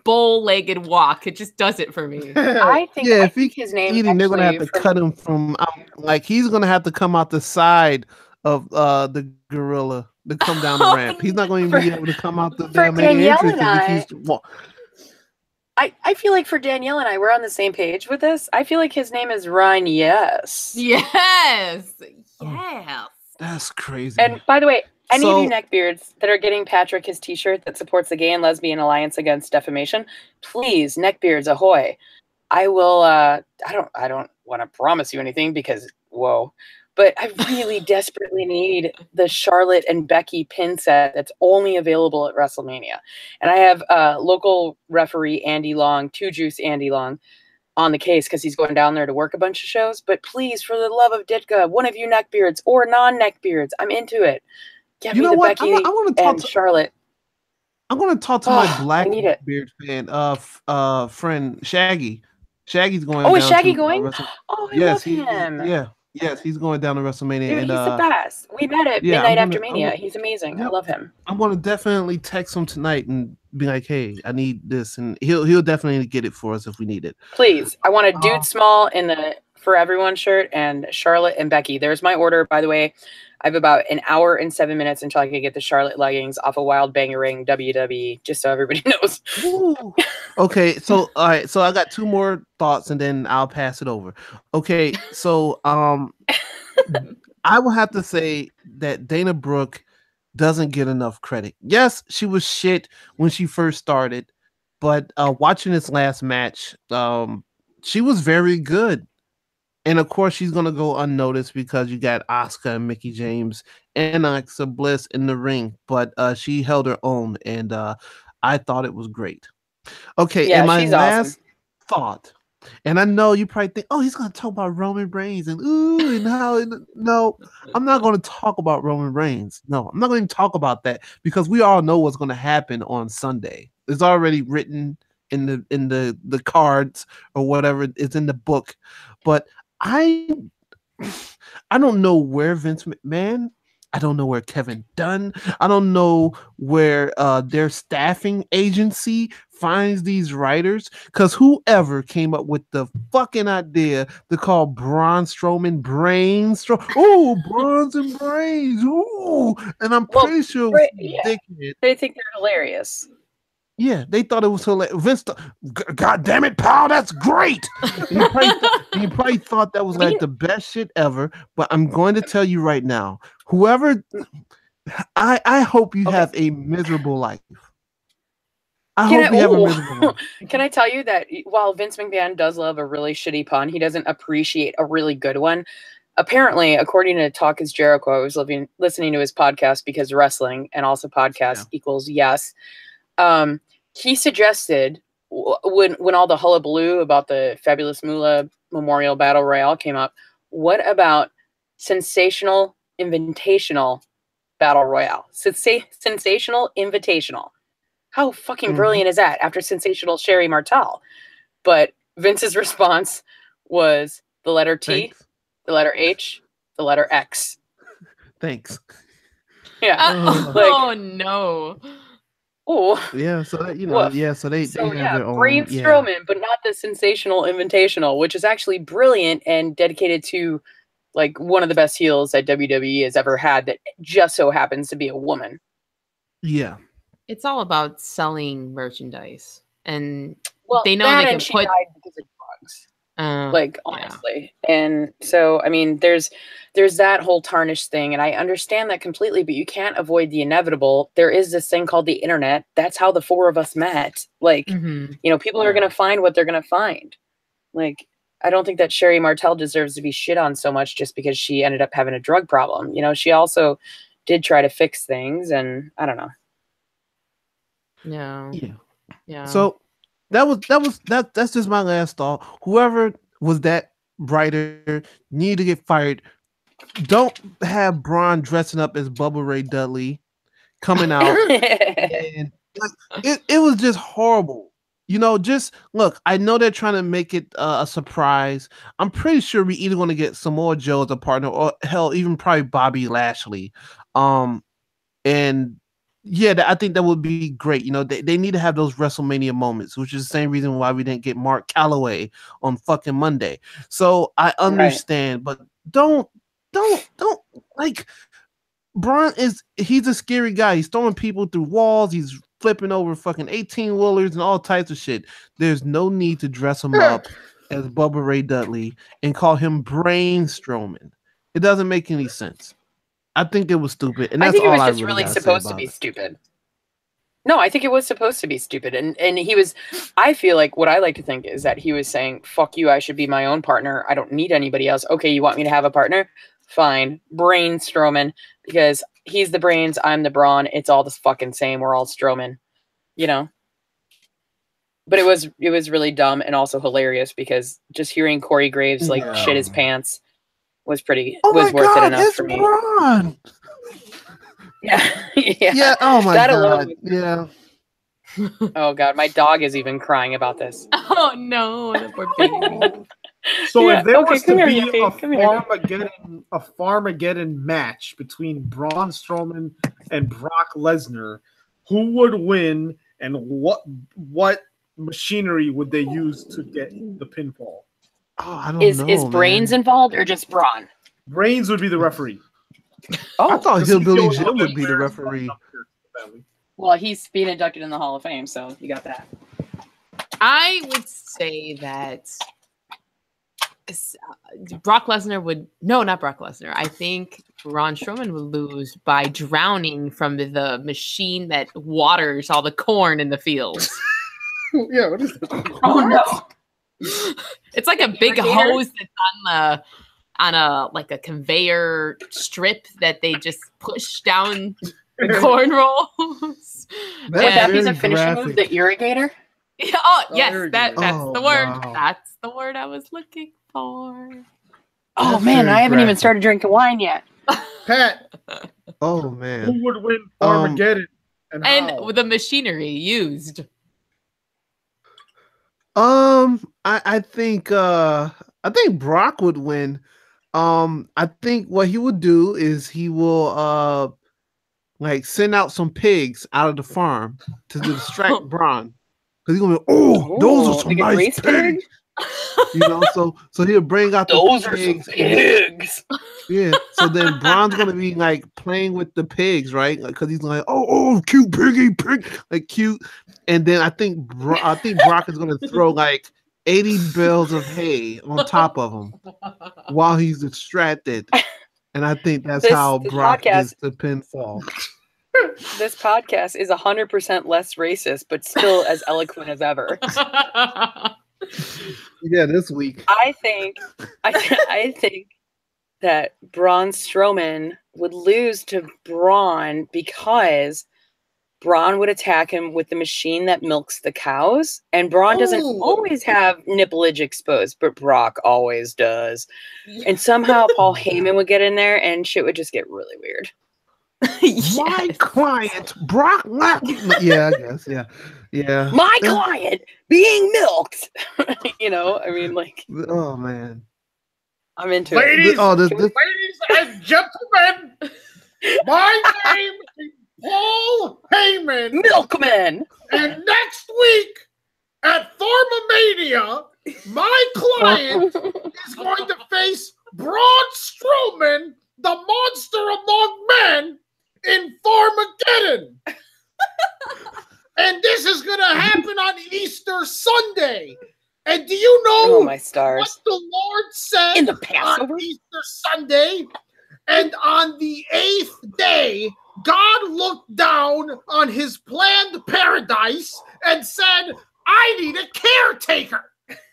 bow-legged walk. It just does it for me. I think if he his name eating, they're gonna have to cut him from like he's gonna have to come out the side of the gorilla to come down the ramp. He's not going to be able to come out the damn entrance. I feel like for Danielle and I, we're on the same page with this. I feel like his name is Ryan. Yes. That's crazy. And by the way, any of you neckbeards that are getting Patrick his t-shirt that supports the Gay and Lesbian Alliance Against Defamation, please, neckbeards ahoy. I will I don't want to promise you anything because whoa, but I really desperately need the Charlotte and Becky pin set that's only available at WrestleMania. And I have local referee Andy Long, Two Juice Andy Long, on the case because he's going down there to work a bunch of shows. But please, for the love of Ditka, one of you neckbeards or non-neckbeards, I'm into it. Get me the Becky and Charlotte. I'm going to talk to my black beard fan, friend Shaggy. Shaggy's going. Oh, is Shaggy going? Oh, I love him. Yes, he's going down to WrestleMania. Dude, and, he's the best. We met at Midnight After Mania. He's amazing. I love him. I'm going to definitely text him tonight and be like, "Hey, I need this," and he'll definitely get it for us if we need it. Please, I want a dude small in the For Everyone shirt and Charlotte and Becky. There's my order, by the way. I have about an hour and 7 minutes until I can get the Charlotte leggings off a Wild Banger Ring WWE, just so everybody knows. Okay, so all right, so I got two more thoughts and then I'll pass it over. Okay, so I will have to say that Dana Brooke doesn't get enough credit. Yes, she was shit when she first started, but watching this last match, she was very good. And of course, she's gonna go unnoticed because you got Asuka and Mickie James and Alexa Bliss in the ring. But she held her own, and I thought it was great. Okay, and my last thought, and I know you probably think, oh, he's gonna talk about Roman Reigns and ooh, and how. No, I'm not gonna talk about Roman Reigns. No, I'm not going to talk about that because we all know what's gonna happen on Sunday. It's already written in the cards or whatever. It's in the book, but I don't know where Vince McMahon, I don't know where Kevin Dunn, I don't know where their staffing agency finds these writers, because whoever came up with the fucking idea to call Braun Strowman oh, Braun's and Brains, ooh, and I'm pretty sure they think they're hilarious. Yeah, they thought it was hilarious. Vince, God damn it, pal, that's great. He probably thought that was like the best shit ever. But I'm going to tell you right now, whoever, I hope you have a miserable life. I hope you have a miserable life. Can I tell you that while Vince McMahon does love a really shitty pun, he doesn't appreciate a really good one. Apparently, according to Talk is Jericho, I was listening to his podcast because wrestling and also podcast equals yes. He suggested when all the hullabaloo about the Fabulous Moolah Memorial Battle Royale came up, what about Sensational Invitational Battle Royale? Sensational Invitational. How fucking brilliant is that after Sensational Sherry Martel? But Vince's response was the letter T, Thanks. the letter H, the letter X. Thanks. Yeah. Oh no. Oh. Yeah, so that, Woof. so they have their own. Braun Strowman, but not the sensational invitational, which is actually brilliant and dedicated to like one of the best heels that WWE has ever had that just so happens to be a woman. Yeah. It's all about selling merchandise. And Well, they know that they and can she put died because of drugs. Like, honestly. Yeah. And so, I mean, there's that whole tarnished thing, and I understand that completely, but you can't avoid the inevitable. There is this thing called the internet. That's how the four of us met. Like, you know, people are going to find what they're going to find. Like, I don't think that Sherry Martel deserves to be shit on so much just because she ended up having a drug problem. You know, she also did try to fix things, and I don't know. Yeah. So that's just my last thought. Whoever was that writer need to get fired. Don't have Braun dressing up as Bubba Ray Dudley coming out. And it was just horrible. You know, just look, I know they're trying to make it a surprise. I'm pretty sure we're either going to get Samoa Joe as a partner or hell, even probably Bobby Lashley. And yeah, I think that would be great. You know, they need to have those WrestleMania moments, which is the same reason why we didn't get Mark Calloway on fucking Monday. So I understand, but don't like Braun he's a scary guy. He's throwing people through walls. He's flipping over fucking 18-wheelers and all types of shit. There's no need to dress him up as Bubba Ray Dudley and call him Braun Strowman. It doesn't make any sense. I think it was stupid, and that's all I really just really supposed to be stupid. No, I think it was supposed to be stupid, and he was. I feel like what I like to think is that he was saying, "Fuck you! I should be my own partner. I don't need anybody else." Okay, you want me to have a partner? Fine, Braun Strowman, because he's the brains, I'm the brawn. It's all the fucking same. We're all Strowman, you know. But it was really dumb and also hilarious because just hearing Corey Graves shit his pants was worth it enough for me. Braun. Yeah. Oh my god. Yeah. Oh god, my dog is even crying about this. Oh no, the poor baby. So if there was to be a Farmageddon match between Braun Strowman and Brock Lesnar, who would win, and what machinery would they use to get the pinfall? Oh, I don't know. Is Brains involved or just Braun? Brains would be the referee. Oh, I thought Hillbilly Jim would be the referee. Well, he's being inducted in the Hall of Fame, so you got that. I would say that Brock Lesnar would... No, not Brock Lesnar. I think Braun Strowman would lose by drowning from the machine that waters all the corn in the fields. Yeah, what is that? Oh, no. It's like a big hose that's on a conveyor strip that they just push down the corn rolls. Would that be the finishing move, the irrigator? Yeah, yes, that's the word. Wow. That's the word I was looking for. Oh that's man, I haven't even started drinking wine yet. Pat. Oh man. Who would win Armageddon and with the machinery used? I think Brock would win. I think what he would do is he will send out some pigs out of the farm to distract Braun. Because he's gonna be, those are some nice pigs. You know, so he'll bring out those the pigs. Are some pigs. Yeah. So then Braun's gonna be playing with the pigs, right? Because he's like, oh, cute piggy pig, cute. And then I think Brock is gonna throw 80 bales of hay on top of him while he's distracted. And I think that's how Brock gets the pinfall. This podcast is 100% less racist, but still as eloquent as ever. Yeah, this week. I think that Braun Strowman would lose to Braun because Braun would attack him with the machine that milks the cows, and Braun doesn't always have nipplage exposed, but Brock always does. And somehow Paul Heyman would get in there, and shit would just get really weird. Yes. My client, Brock Lesnar. Yeah, I guess. Yeah. My client being milked. You know, I mean, like, Oh man. I'm into Ladies, it. ladies and gentlemen, my name is Paul Heyman. Milkman. And next week at Pharmamania, my client is going to face Braun Strowman, the monster among men, in Pharmageddon. And this is going to happen on Easter Sunday. And do you know Oh, my stars. what the Lord said In the Passover? on Easter Sunday? And on the 8th day, God looked down on his planned paradise and said, I need a caretaker.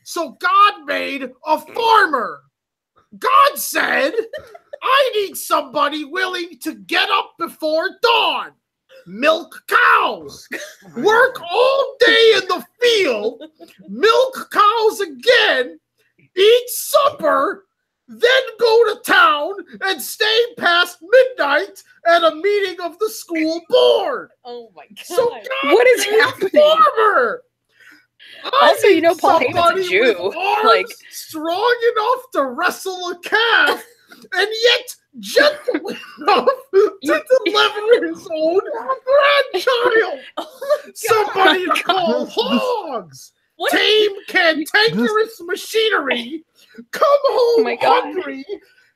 So God made a farmer. God said, I need somebody willing to get up before dawn, milk cows, work all day in the field, milk cows again, eat supper, then go to town and stay past midnight at a meeting of the school board. Oh my god. So God What is made a happening? farmer. Also, you know, Paul Heyman's a Somebody Jew. with arms Like, strong enough to wrestle a calf, and yet gentle enough to deliver his own grandchild. Oh my Somebody to God. call hogs. What? Tame cantankerous machinery. Come home my God. hungry.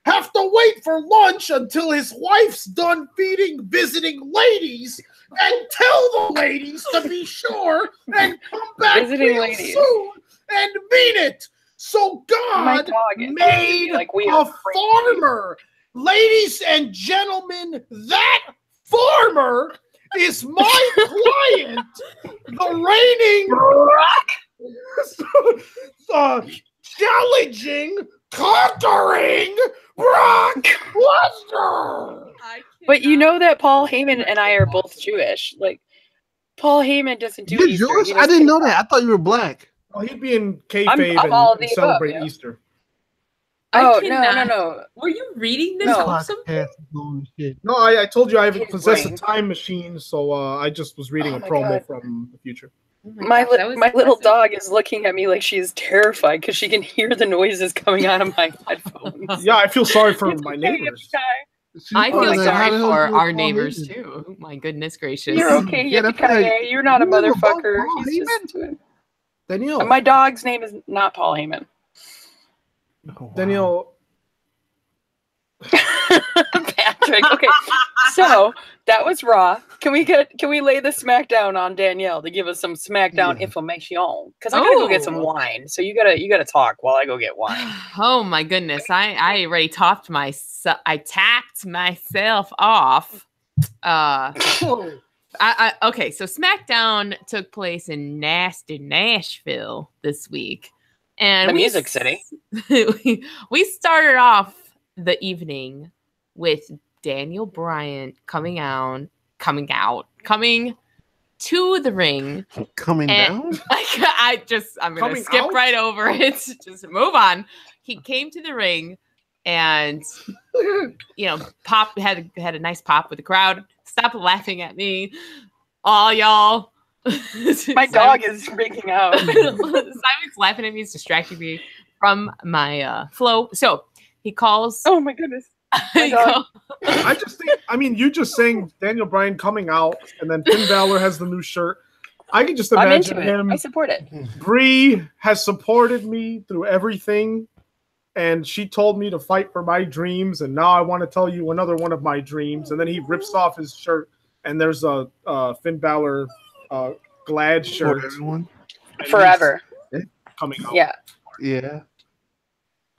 Have to wait for lunch until his wife's done feeding visiting ladies, and tell the ladies to be sure and come back Visiting real ladies. soon and mean it. So My God dog is made like we a are crazy. farmer. Ladies and gentlemen, that farmer is my client, the reigning, challenging, conquering Brock Lesnar. But you know that Paul Heyman and I are both Jewish. Like, Paul Heyman doesn't do You're Easter. Jewish? He I does didn't know TikTok. that. I thought you were black. Oh, he'd be in kayfabe I'm all of and the celebrate above, yeah. Easter. Oh, cannot- no. Were you reading this No. or something? Podcast is going to shit. No, I told you I His possess a brain. time machine, so I just was reading Oh a my promo God. from the future. Oh My gosh, that was little impressive. dog is looking at me like she's terrified because she can hear the noises coming out of my headphones. Yeah, I feel sorry for It's my okay, neighbors. She I probably feel like, how sorry the hell for you our Paul neighbors Heyman? too. My goodness gracious. You're okay, Yeah, that's yippee-ki-yay. right. You're not a You live above motherfucker. Paul He's just Heyman? Danielle. My dog's name is not Paul Heyman. Oh, wow. Danielle. Patrick. Okay, so that was Raw. Can we lay the smackdown on Danielle to give us some smackdown Yeah. information? Because I gotta go get some Oh. wine. So you gotta talk while I go get wine. Oh my goodness. I already tapped myself off. Okay, so SmackDown took place in nasty Nashville this week. And The Music City. we started off the evening with Daniel Bryan coming to the ring. Coming And- down? I'm gonna Coming skip out? right over it. Just move on. He came to the ring and pop had a nice pop with the crowd. Stop laughing at me, all y'all. My dog is freaking out. Simon's laughing at me. He's distracting me from my flow. So he calls. Oh my goodness. he dog. call- I just think, you just saying Daniel Bryan coming out, and then Finn Balor has the new shirt. I can just I'm imagine into it. him. I support it. Bree has supported me through everything, and she told me to fight for my dreams, and now I want to tell you another one of my dreams. And then he rips off his shirt, and there's a Finn Balor Glad For shirt everyone? and he's Forever. coming out. Yeah. Yeah.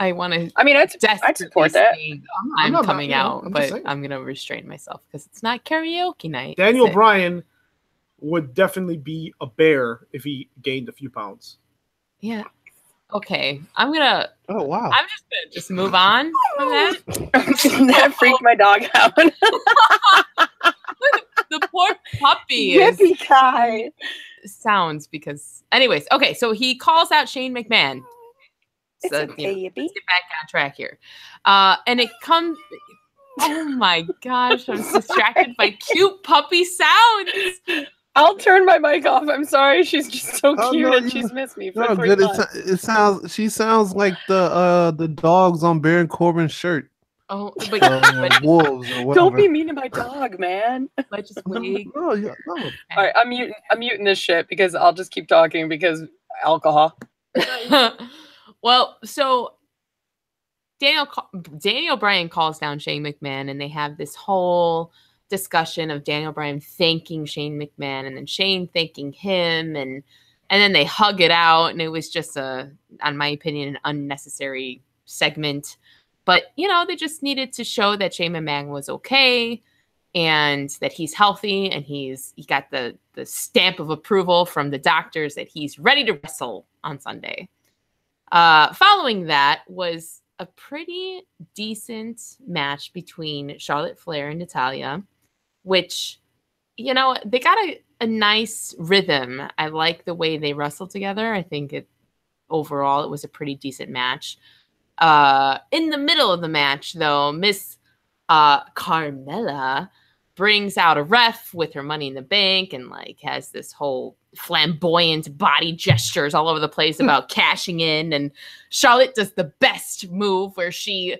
I want to I mean, I'd desperately support that. say I'm I'm not- coming out, I'm just but saying. I'm gonna restrain myself because it's not karaoke night. Daniel is it? Bryan would definitely be a bear if he gained a few pounds. Yeah. Okay. Oh, wow. I'm just gonna move on from that. That freaked my dog out. The poor puppy is Yippee-ki. sounds because anyways, okay, so he calls out Shane McMahon. It's So, okay, yippee. let's get back on track here. And it comes Oh my gosh, I'm distracted by cute puppy sounds. I'll turn my mic off. I'm sorry. She's just so cute and she's missed me for 3 months. She sounds like the dogs on Baron Corbin's shirt. Oh, but wolves or whatever. Don't be mean to my dog, man. But just wait. No. Okay. All right, I'm muting this shit because I'll just keep talking because alcohol. Well, so Daniel Bryan calls down Shane McMahon, and they have this whole discussion of Daniel Bryan thanking Shane McMahon, and then Shane thanking him, and then they hug it out, and it was just in my opinion, an unnecessary segment. But they just needed to show that Shane McMahon was okay, and that he's healthy, and he got the stamp of approval from the doctors that he's ready to wrestle on Sunday. Following that was a pretty decent match between Charlotte Flair and Natalya, which, they got a nice rhythm. I like the way they wrestled together. I think overall it was a pretty decent match. In the middle of the match, though, Miss Carmella brings out a ref with her Money in the Bank and has this whole flamboyant body gestures all over the place about cashing in. And Charlotte does the best move where she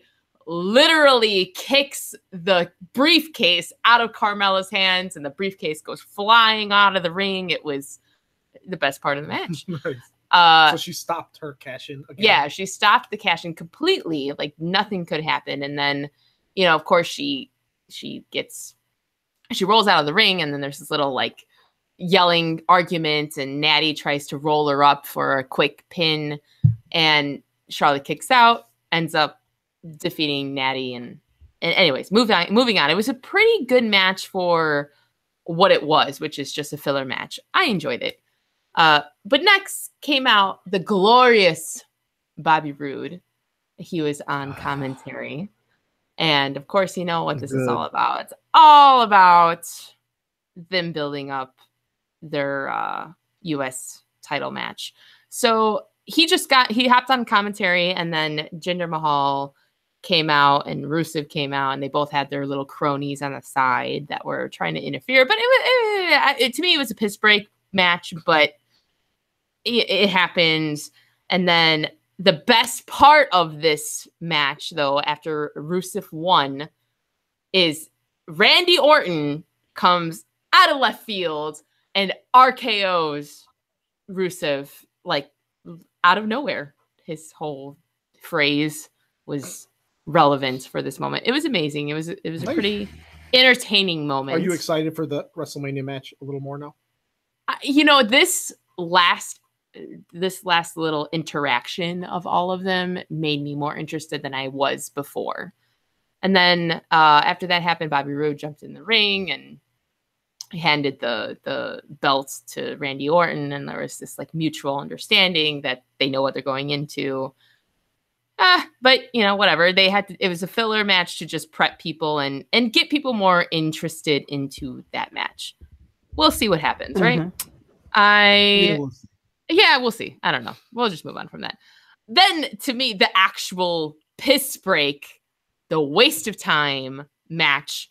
literally kicks the briefcase out of Carmella's hands, and the briefcase goes flying out of the ring. It was the best part of the match. Nice. So she stopped her cash in again. Yeah, she stopped the cash in completely. Nothing could happen. And then, of course, she rolls out of the ring, and then there's this little yelling argument, and Natty tries to roll her up for a quick pin, and Charlotte kicks out, ends up defeating Natty. And anyways, moving on. It was a pretty good match for what it was, which is just a filler match. I enjoyed it. But next came out the glorious Bobby Roode. He was on commentary. And of course, you know what this is all about. It's all about them building up their US title match. So he hopped on commentary, and then Jinder Mahal came out and Rusev came out, and they both had their little cronies on the side that were trying to interfere. But to me, it was a piss break match, but it happens. And then the best part of this match, though, after Rusev won, is Randy Orton comes out of left field and RKO's Rusev out of nowhere. His whole phrase was relevant for this moment. It was amazing. It was a pretty entertaining moment. Are you excited for the WrestleMania match a little more now? This last little interaction of all of them made me more interested than I was before. And then after that happened, Bobby Roode jumped in the ring and handed the belts to Randy Orton, and there was this mutual understanding that they know what they're going into. But whatever. It was a filler match to just prep people and get people more interested into that match. We'll see what happens, right? We'll see. I don't know. We'll just move on from that. Then, to me, the actual piss break, the waste of time match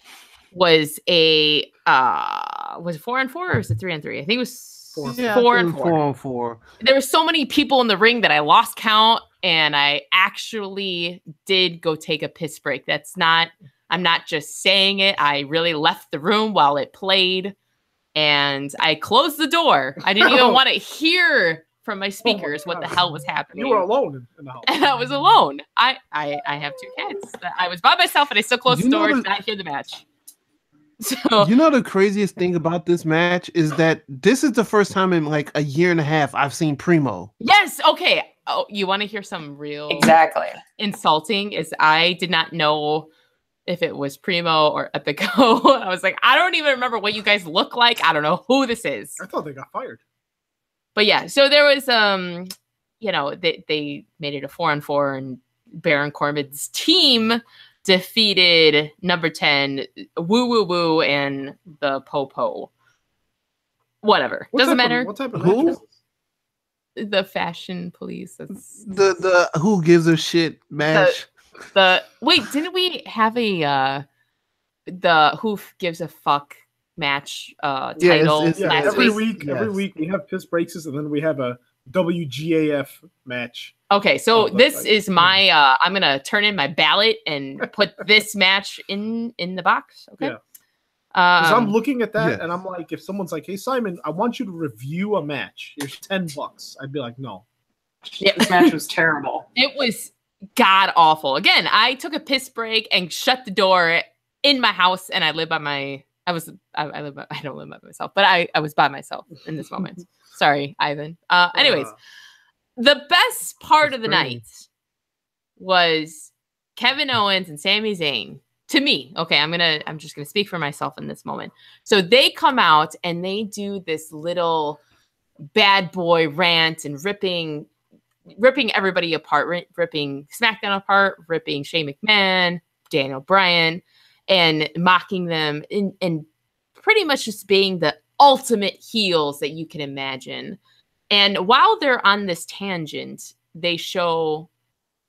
was was it 4-on-4 or was it 3-on-3? I think it was 4-on-4. There were so many people in the ring that I lost count, and I actually did go take a piss break. I'm not just saying it. I really left the room while it played. And I closed the door. I didn't even want to hear from my speakers what the hell was happening. You were alone in the house. And I was alone. I have 2 kids. I was by myself, and I still closed the door to not hear the match. So the craziest thing about this match is that this is the first time in a year and a half I've seen Primo. Yes. Okay. Oh, you want to hear some real insulting? Is I did not know if it was Primo or Epico. I was like, I don't even remember what you guys look like. I don't know who this is. I thought they got fired. But yeah, so there was, they made it a 4-on-4, and Baron Corbin's team defeated number 10, Woo Woo Woo, and the Po-Po. Whatever. Doesn't matter. What type of who? The Fashion Police. That's the who gives a shit match. Wait, didn't we have a the Who Gives a Fuck match title last every week. Every week we have piss breaks, and then we have a WGAF match. Okay, so this is my I'm gonna turn in my ballot and put this match in the box. Okay. Because I'm looking at that and I'm like, if someone's like, "Hey Simon, I want you to review a match. Here's $10," I'd be like, "No." Yeah, this match was terrible. It was god awful. Again, I took a piss break and shut the door in my house, and I live by my. I don't live by myself, but I was by myself in this moment. Sorry, Ivan. Anyways, the best part of the night was Kevin Owens and Sami Zayn. To me, okay, I'm just gonna speak for myself in this moment. So they come out and they do this little bad boy rant and ripping everybody apart, ripping SmackDown apart, ripping Shane McMahon, Daniel Bryan, and mocking them and pretty much just being the ultimate heels that you can imagine. And while they're on this tangent, they show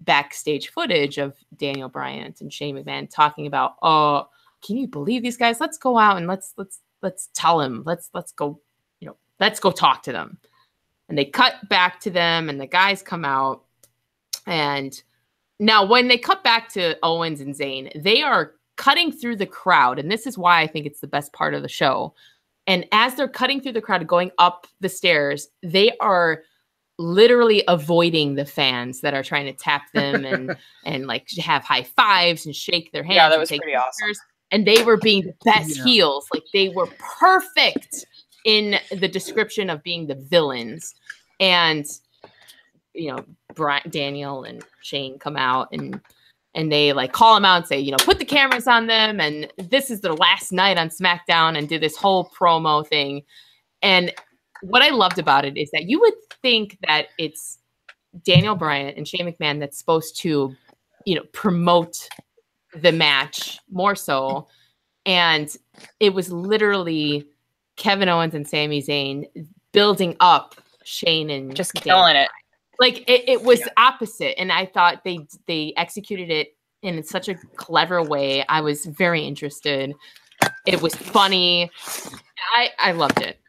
backstage footage of Daniel Bryan and Shane McMahon talking about, "Oh, can you believe these guys? Let's go out and let's tell him. Let's go, let's go talk to them." And they cut back to them, and the guys come out. And now, when they cut back to Owens and Zayn, they are cutting through the crowd, and this is why I think it's the best part of the show. And as they're cutting through the crowd, going up the stairs, they are literally avoiding the fans that are trying to tap them and like have high fives and shake their hands. Yeah, that was pretty awesome. And they were being the best heels. Like, they were perfect in the description of being the villains. And, Daniel and Shane come out and they like call him out and say, put the cameras on them. And this is their last night on SmackDown, and do this whole promo thing. And what I loved about it is that you would think that it's Daniel Bryan and Shane McMahon that's supposed to, promote the match more so. And it was literally Kevin Owens and Sami Zayn building up Shane and just killing it. Like it was opposite. And I thought they executed it in such a clever way. I was very interested. It was funny. I loved it.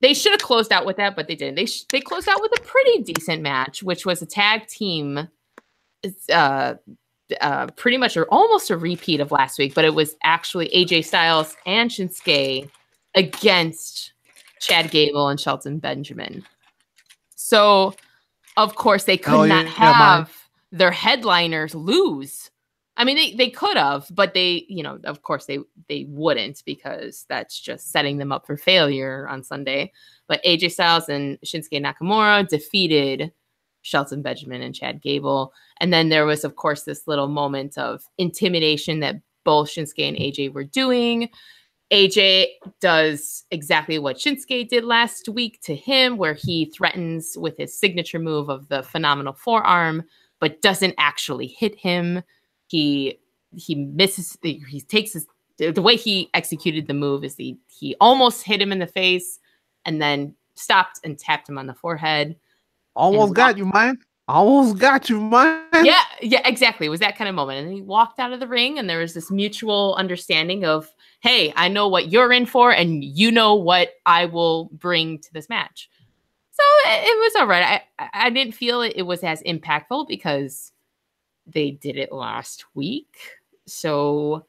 They should have closed out with that, but they didn't. They closed out with a pretty decent match, which was a tag team. Pretty much or almost a repeat of last week, but it was actually AJ Styles and Shinsuke against Chad Gable and Shelton Benjamin. So, of course, they could not have their headliners lose. I mean, they could have, but they, of course, they wouldn't, because that's just setting them up for failure on Sunday. But AJ Styles and Shinsuke Nakamura defeated Shelton Benjamin and Chad Gable. And then there was, of course, this little moment of intimidation that both Shinsuke and AJ were doing. AJ does exactly what Shinsuke did last week to him, where he threatens with his signature move of the phenomenal forearm, but doesn't actually hit him. He misses. He takes the way he executed the move is he almost hit him in the face, and then stopped and tapped him on the forehead. Almost got you, man. Almost got you, man. Yeah, exactly. It was that kind of moment. And he walked out of the ring, and there was this mutual understanding of, hey, I know what you're in for, and you know what I will bring to this match. So it was all right. I didn't feel it was as impactful because they did it last week. So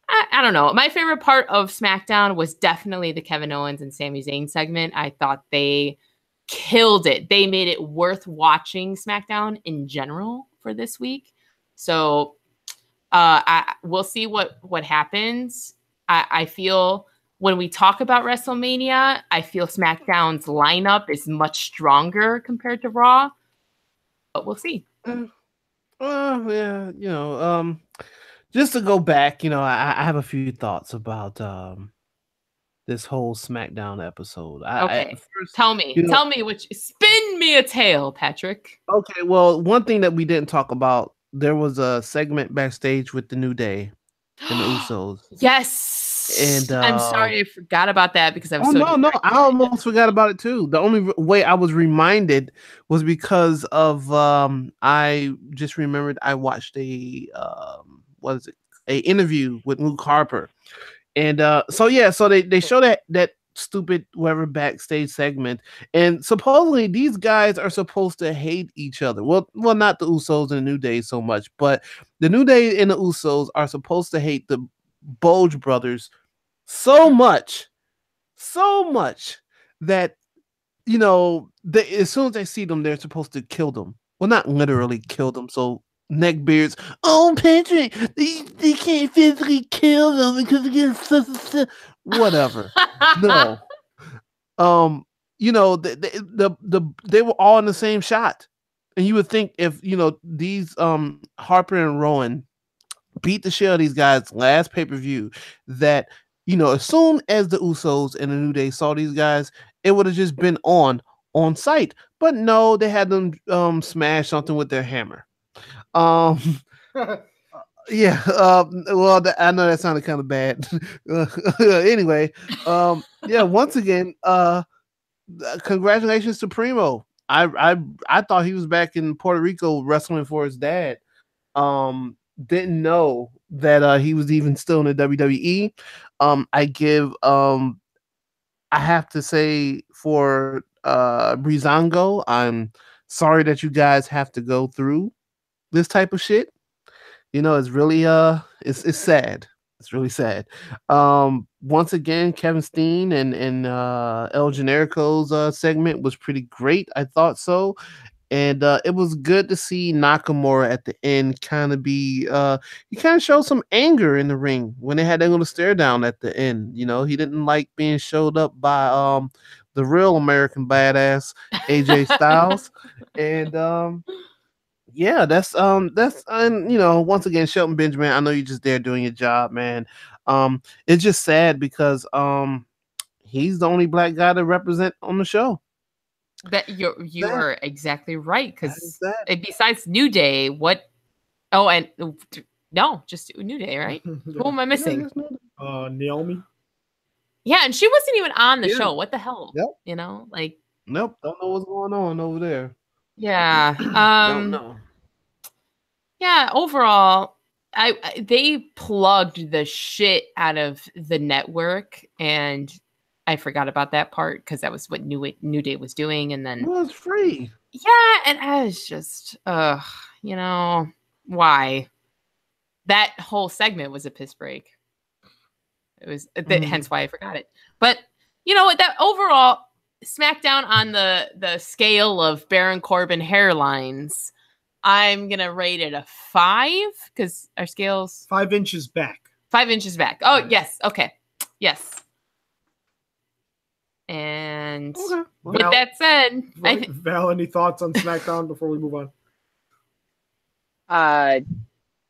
I don't know. My favorite part of SmackDown was definitely the Kevin Owens and Sami Zayn segment. I thought they killed it. They made it worth watching SmackDown in general for this week. So we'll see what happens. I feel when we talk about WrestleMania, I feel SmackDown's lineup is much stronger compared to Raw, but we'll see. Just to go back, I have a few thoughts about this whole SmackDown episode. Tell me spin me a tale, Patrick. Okay, well, one thing that we didn't talk about, there was a segment backstage with the New Day and the Usos. Yes. And I'm sorry I forgot about that because I was no, I almost forgot about it too. The only way I was reminded was because of I just remembered I watched a a interview with Luke Harper. And so they show that stupid whatever backstage segment, and supposedly these guys are supposed to hate each other. Well, not the Usos and the New Day so much, but the New Day and the Usos are supposed to hate the Bulge brothers so much that as soon as they see them, they're supposed to kill them. Well, not literally kill them. So neckbeards, oh Patrick, they can't physically kill them because against whatever. No, they were all in the same shot, and you would think if these Harper and Rowan beat the shit out of these guys last pay-per-view, that as soon as the Usos and the New Day saw these guys, it would have just been on site. But no, they had them smash something with their hammer. Yeah. Well, I know that sounded kind of bad. Anyway, yeah. Once again, congratulations to Primo. I thought he was back in Puerto Rico wrestling for his dad. Didn't know that he was even still in the WWE. I have to say for Breezango, I'm sorry that you guys have to go through this type of shit. It's really it's sad. It's really sad. Once again, Kevin Steen and El Generico's segment was pretty great. I thought so. And it was good to see Nakamura at the end kind of be he kind of showed some anger in the ring when they had that little stare down at the end. He didn't like being showed up by the real American badass AJ Styles. And yeah, that's once again, Shelton Benjamin, I know you're just there doing your job, man. It's just sad because he's the only black guy to represent on the show. That you are exactly right, because besides New Day, what? Oh, and no, just New Day, right? Yeah. Who am I missing? Naomi. Yeah, and she wasn't even on the show. What the hell? Yep. Nope, don't know what's going on over there. Yeah. Don't know. Yeah. Overall, they plugged the shit out of the network, and I forgot about that part because that was what New Day was doing, and then it was free. Yeah, and I was just, why? That whole segment was a piss break. It was hence why I forgot it. But you know what? That overall SmackDown on the scale of Baron Corbin hairlines, I'm gonna rate it a 5 because our scale's 5 inches back. 5 inches back. Oh yes, okay, yes. And with that said, Val, any thoughts on SmackDown before we move on?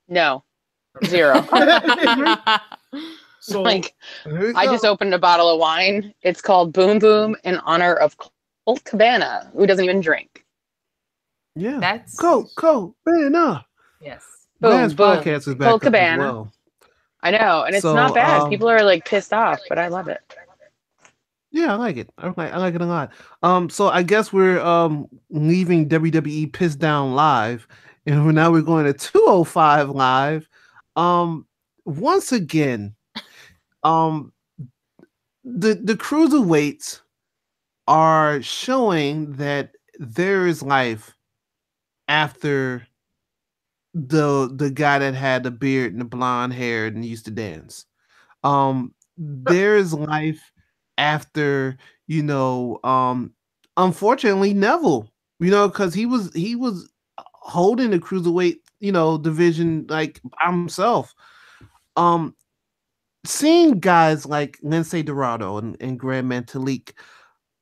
No, 0. So I just opened a bottle of wine. It's called Boom Boom in honor of Colt Cabana, who doesn't even drink. Yeah, that's Colt Cabana. Yes, Boom podcast is back Colt Cabana. As well. I know, and it's not bad. People are like pissed off, but I love it. Yeah, I like it. I like it a lot. So I guess we're leaving WWE Piss Down Live, and now we're going to 205 Live. Once again, the cruiserweights are showing that there is life after the guy that had the beard and the blonde hair and used to dance. There is life after, unfortunately Neville, because he was holding the cruiserweight, division like by himself. Seeing guys like Lince Dorado and Grand Metalik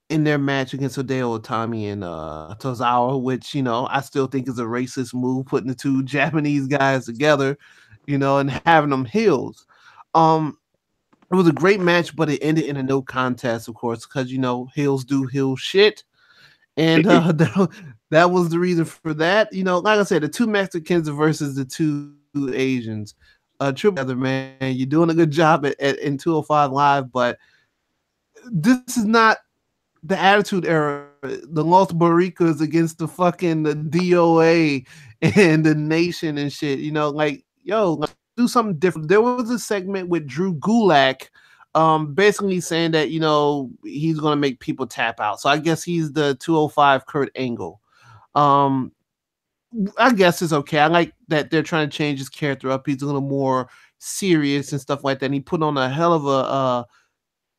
in their match against Hideo Itami and Tozawa, which I still think is a racist move, putting the two Japanese guys together, and having them heels. It was a great match, but it ended in a no contest, of course, because heels do heel shit, and that was the reason for that. Like I said, the two Mexicans versus the two Asians. Triple, man, you're doing a good job in 205 Live, but this is not the Attitude Era. The Los Barricas against the DOA and the Nation and shit. do something different. There was a segment with Drew Gulak, basically saying that he's gonna make people tap out. So I guess he's the 205 Kurt Angle. I guess it's okay. I like that they're trying to change his character up. He's a little more serious and stuff like that. And he put on a hell of a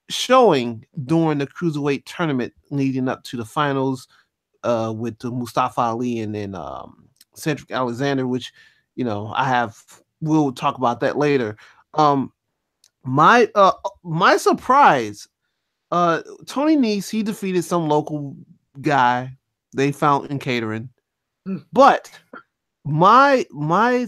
showing during the cruiserweight tournament leading up to the finals with Mustafa Ali and then Cedric Alexander, which we'll talk about that later. My surprise, Tony Nese, he defeated some local guy they found in catering. But my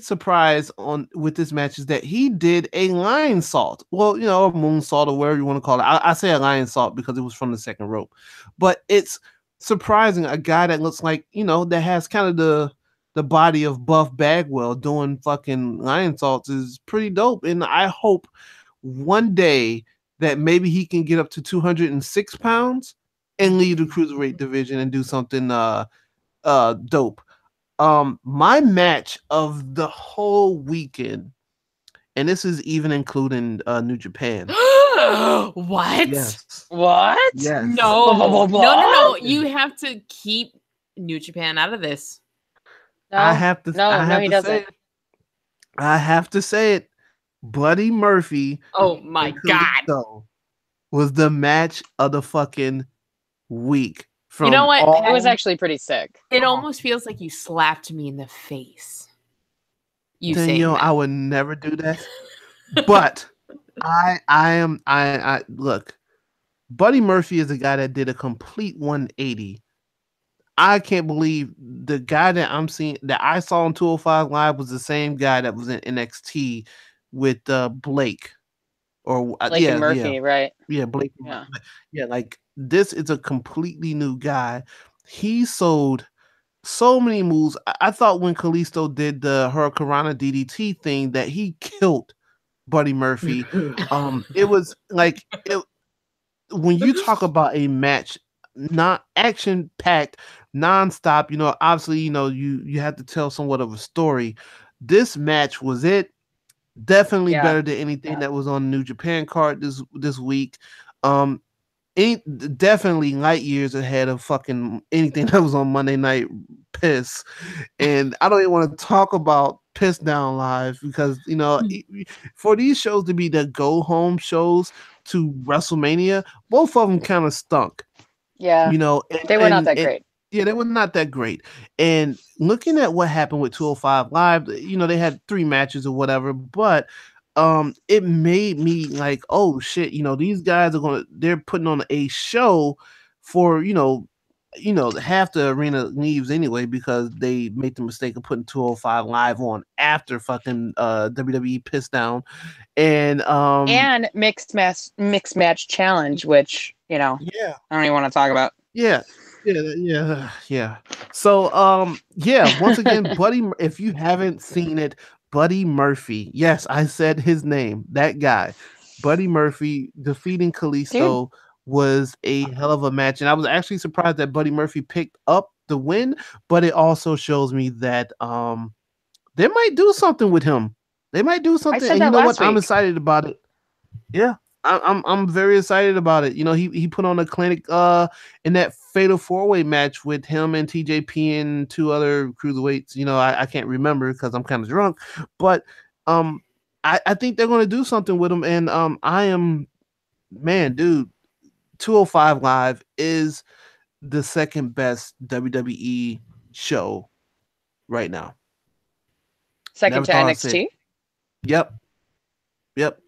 surprise with this match is that he did a lion salt. Well, a moonsault or whatever you want to call it. I say a lion salt because it was from the second rope. But it's surprising, a guy that looks like, that has kind of the body of Buff Bagwell doing fucking lion salts is pretty dope. And I hope one day that maybe he can get up to 206 pounds and lead the cruiserweight division and do something dope. My match of the whole weekend, and this is even including New Japan. What? Yes. What? Yes. No. You have to keep New Japan out of this. No, I have to. he doesn't. I have to say it. Buddy Murphy. Oh my God. Was the match of the fucking week. You know what? It was actually pretty sick. It almost feels like you slapped me in the face. Danielle, I would never do that. But I look, Buddy Murphy is a guy that did a complete 180. I can't believe the guy that I saw on 205 Live was the same guy that was in NXT with Blake. Or Blake and Murphy, right? Yeah, Blake. Yeah, like this is a completely new guy. He sold so many moves. I thought when Kalisto did the Hurricanrana DDT thing that he killed Buddy Murphy. It was like when you talk about a match, not action packed, nonstop. Obviously, you have to tell somewhat of a story. This match was it. Definitely better than anything that was on the New Japan card this week. Definitely light years ahead of fucking anything that was on Monday Night Piss. And I don't even want to talk about Piss Down Live because for these shows to be the go home shows to WrestleMania, both of them kind of stunk. Yeah, they were not that great. Yeah, they were not that great. And looking at what happened with 205 Live, they had 3 matches or whatever, but it made me like, oh shit, these guys they're putting on a show for, half the arena leaves anyway because they made the mistake of putting 205 Live on after fucking WWE Piss Down. And mixed match challenge, which, I don't even want to talk about. Yeah. So, once again, Buddy, if you haven't seen it, Buddy Murphy. Yes, I said his name. That guy, Buddy Murphy, defeating Kalisto was a hell of a match, and I was actually surprised that Buddy Murphy picked up the win. But it also shows me that they might do something with him. They might do something, and you know what? I'm excited about it. Yeah. I'm very excited about it. He put on a clinic in that fatal 4-way match with him and TJP and 2 other cruiserweights. I can't remember because I'm kind of drunk, but I think they're going to do something with him. And I am, man, dude, 205 Live is the second best WWE show right now. Second to NXT? Yep.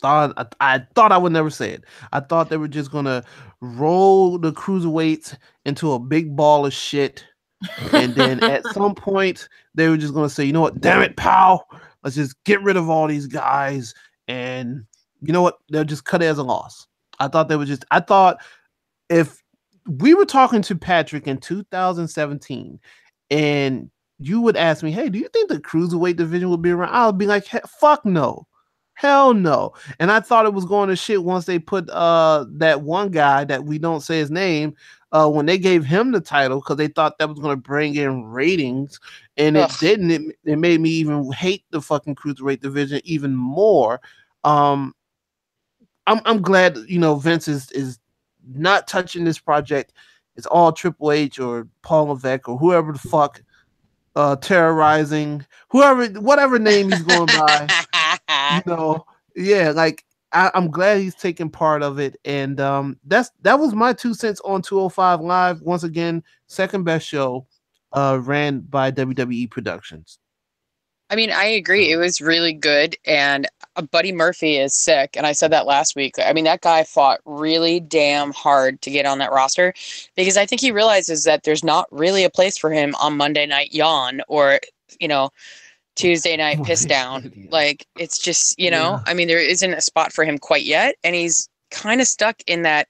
I thought I would never say it. I thought they were just gonna roll the cruiserweights into a big ball of shit, and then at some point they were just gonna say, you know what, damn it, pal, let's just get rid of all these guys, and you know what, they'll just cut it as a loss. I thought if we were talking to Patrick in 2017, and you would ask me, hey, do you think the cruiserweight division would be around? I would be like, fuck no. Hell no. And I thought it was going to shit once they put that one guy that we don't say his name, when they gave him the title because they thought that was going to bring in ratings, and it didn't. It made me even hate the fucking cruiserweight division even more. I'm glad Vince is not touching this project. It's all Triple H or Paul Levesque or whoever the fuck terrorizing whatever name he's going by. Like I'm glad he's taking part of it, and that was my 2 cents on 205 Live. Once again, second best show ran by WWE Productions. I mean, I agree. It was really good, and Buddy Murphy is sick, and I said that last week. I mean, that guy fought really damn hard to get on that roster because I think he realizes that there's not really a place for him on Monday Night Yawn or, Tuesday Night Piss Down. Like, it's just, I mean, there isn't a spot for him quite yet, and he's kind of stuck in that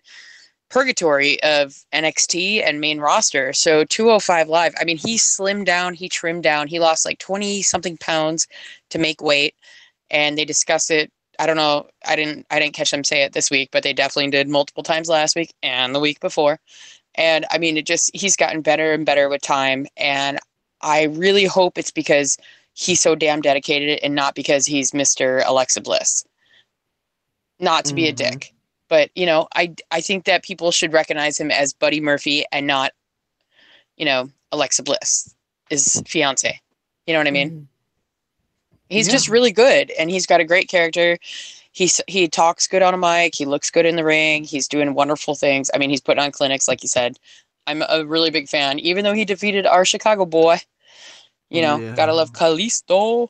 purgatory of NXT and main roster. So 205 Live, I mean, he slimmed down, he trimmed down, he lost like 20 something pounds to make weight, and they discuss it. I don't know, I didn't catch them say it this week, but they definitely did multiple times last week and the week before. And I mean, he's gotten better and better with time, and I really hope it's because he's so damn dedicated and not because he's Mr. Alexa Bliss. Not to be a dick. But, I think that people should recognize him as Buddy Murphy and not, Alexa Bliss, his fiance. You know what I mean? He's just really good, and he's got a great character. He talks good on a mic. He looks good in the ring. He's doing wonderful things. I mean, he's putting on clinics, like you said. I'm a really big fan, even though he defeated our Chicago boy. Gotta love Kalisto.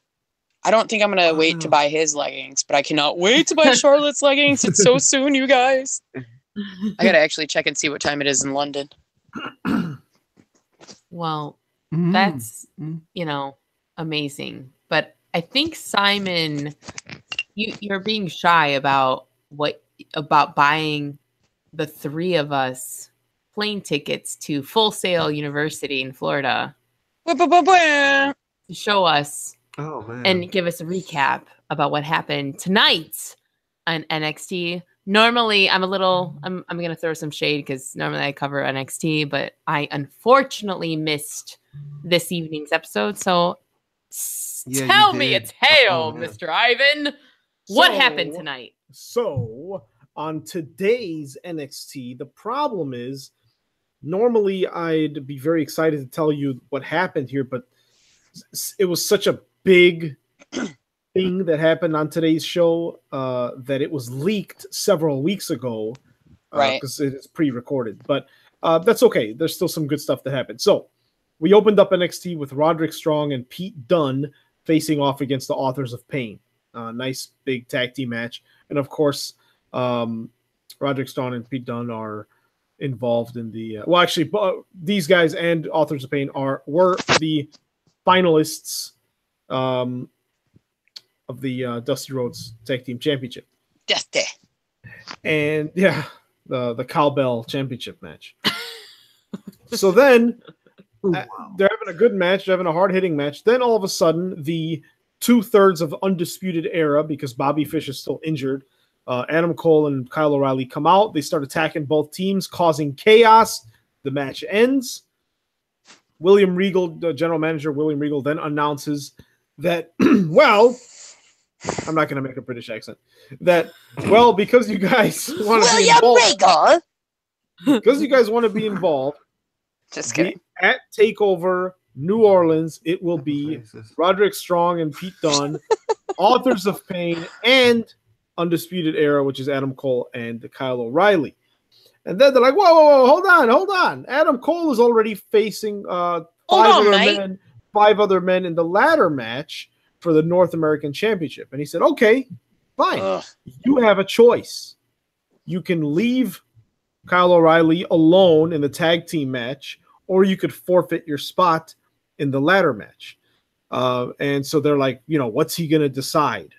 I don't think I'm going to wait to buy his leggings, but I cannot wait to buy Charlotte's leggings. It's so soon, you guys. I got to actually check and see what time it is in London. Well, that's, amazing. But I think, Simon, you're being shy about buying the three of us plane tickets to Full Sail University in Florida to show us. Oh, man. And give us a recap about what happened tonight on NXT. Normally, I'm going to throw some shade because normally I cover NXT, but I unfortunately missed this evening's episode. So tell me a tale, Mr. Ivan. What happened tonight? So on today's NXT, the problem is normally I'd be very excited to tell you what happened here, but it was such a big thing that happened on today's show that it was leaked several weeks ago, right? Because it is pre-recorded, but that's okay. There's still some good stuff that happened. So we opened up NXT with Roderick Strong and Pete Dunne facing off against the Authors of Pain. Nice big tag team match, and of course, Roderick Strong and Pete Dunne are involved in the. These guys and Authors of Pain were the finalists of the Dusty Rhodes Tag Team Championship. Dusty. And the Cowbell Championship match. So then they're having a good match, they're having a hard-hitting match. Then all of a sudden, the 2/3 of Undisputed Era, because Bobby Fish is still injured, Adam Cole and Kyle O'Reilly come out. They start attacking both teams, causing chaos. The match ends. William Regal, the general manager, William Regal, then announces that, well, I'm not going to make a British accent, that, well, because you guys want to be involved, because you guys want to be involved, just kidding. At TakeOver New Orleans, it will be Roderick Strong and Pete Dunne, Authors of Pain, and Undisputed Era, which is Adam Cole and Kyle O'Reilly. And then they're like, whoa, hold on. Adam Cole is already facing five other men in the ladder match for the North American Championship. And he said, okay, fine. You have a choice. You can leave Kyle O'Reilly alone in the tag team match, or you could forfeit your spot in the ladder match. And so they're like, what's he going to decide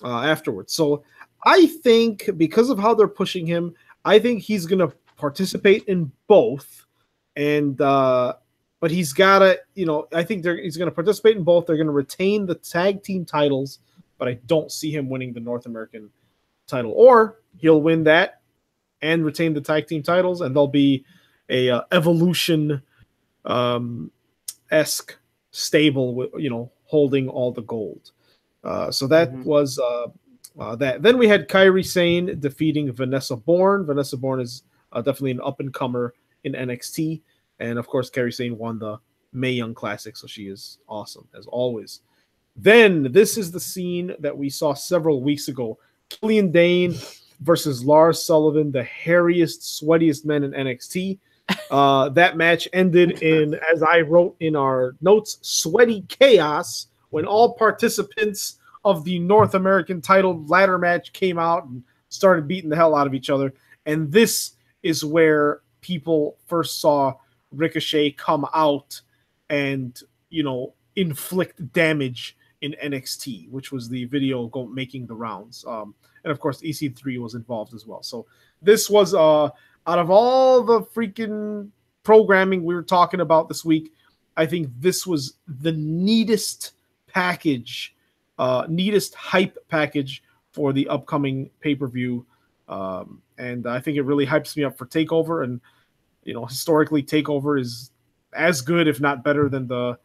afterwards? So I think because of how they're pushing him, I think he's going to participate in both. And, but he's got to, I think he's going to participate in both. They're going to retain the tag team titles, but I don't see him winning the North American title. Or he'll win that and retain the tag team titles, and they'll be, a Evolution esque stable with, holding all the gold. So that was that. Then we had Kairi Sane defeating Vanessa Bourne. Vanessa Bourne is definitely an up and comer in NXT, and of course, Kairi Sane won the Mae Young Classic, so she is awesome as always. Then this is the scene that we saw several weeks ago: Killian Dane versus Lars Sullivan, the hairiest, sweatiest men in NXT. That match ended in, as I wrote in our notes, sweaty chaos when all participants of the North American title ladder match came out and started beating the hell out of each other. And this is where people first saw Ricochet come out and, inflict damage in NXT, which was the video making the rounds. And of course, EC3 was involved as well. So this was, out of all the freaking programming we were talking about this week, I think this was the neatest package, neatest hype package for the upcoming pay-per-view. And I think it really hypes me up for TakeOver. And, historically, TakeOver is as good, if not better, than the,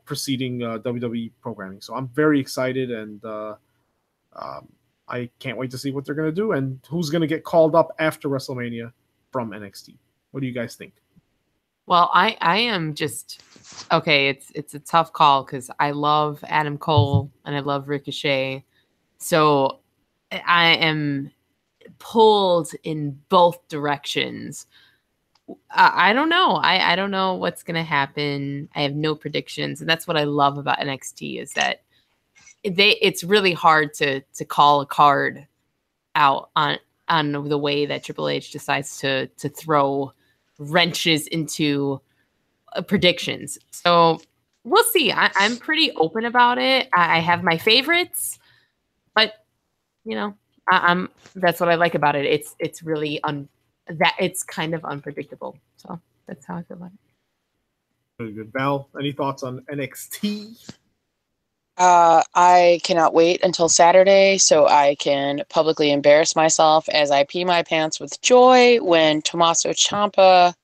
preceding WWE programming. So I'm very excited, and I can't wait to see what they're going to do and who's going to get called up after WrestleMania from NXT. What do you guys think? Well, I am just okay. It's a tough call because I love Adam Cole and I love Ricochet, so I am pulled in both directions. I don't know. I don't know what's gonna happen. I have no predictions, and that's what I love about NXT is that it's really hard to call a card out on the way that Triple H decides to throw wrenches into predictions. So we'll see. I'm pretty open about it. I have my favorites, but I'm that's what I like about it. It's really that it's kind of unpredictable. So that's how I feel about it. Very good. Val, any thoughts on NXT? I cannot wait until Saturday so I can publicly embarrass myself as I pee my pants with joy when Tommaso Ciampa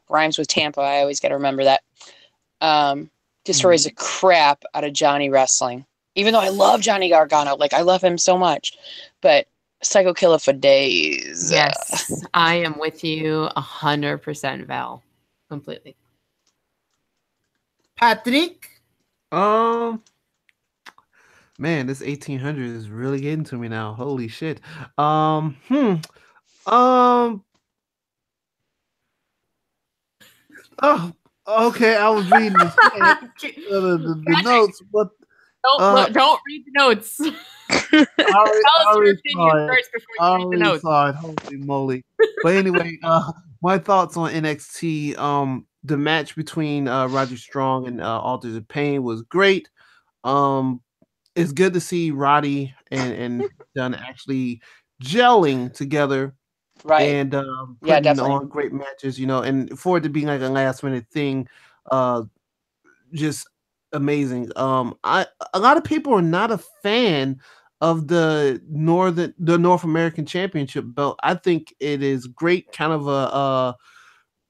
rhymes with Tampa. I always got to remember that. Destroys the crap out of Johnny Wrestling. Even though I love Johnny Gargano, I love him so much, but Psycho Killer for days. Yes, I am with you 100%, Val. Completely. Patrick? Man, this 1800 is really getting to me now. Holy shit. Oh, okay. I was reading the notes, but don't read the notes. I already saw it. Holy moly! But anyway, my thoughts on NXT. The match between Roger Strong and Authors of Pain was great. It's good to see Roddy and Dunn actually gelling together, right? And putting on great matches, and for it to be like a last minute thing, just amazing. A lot of people are not a fan of the North American Championship belt. I think it is great, kind of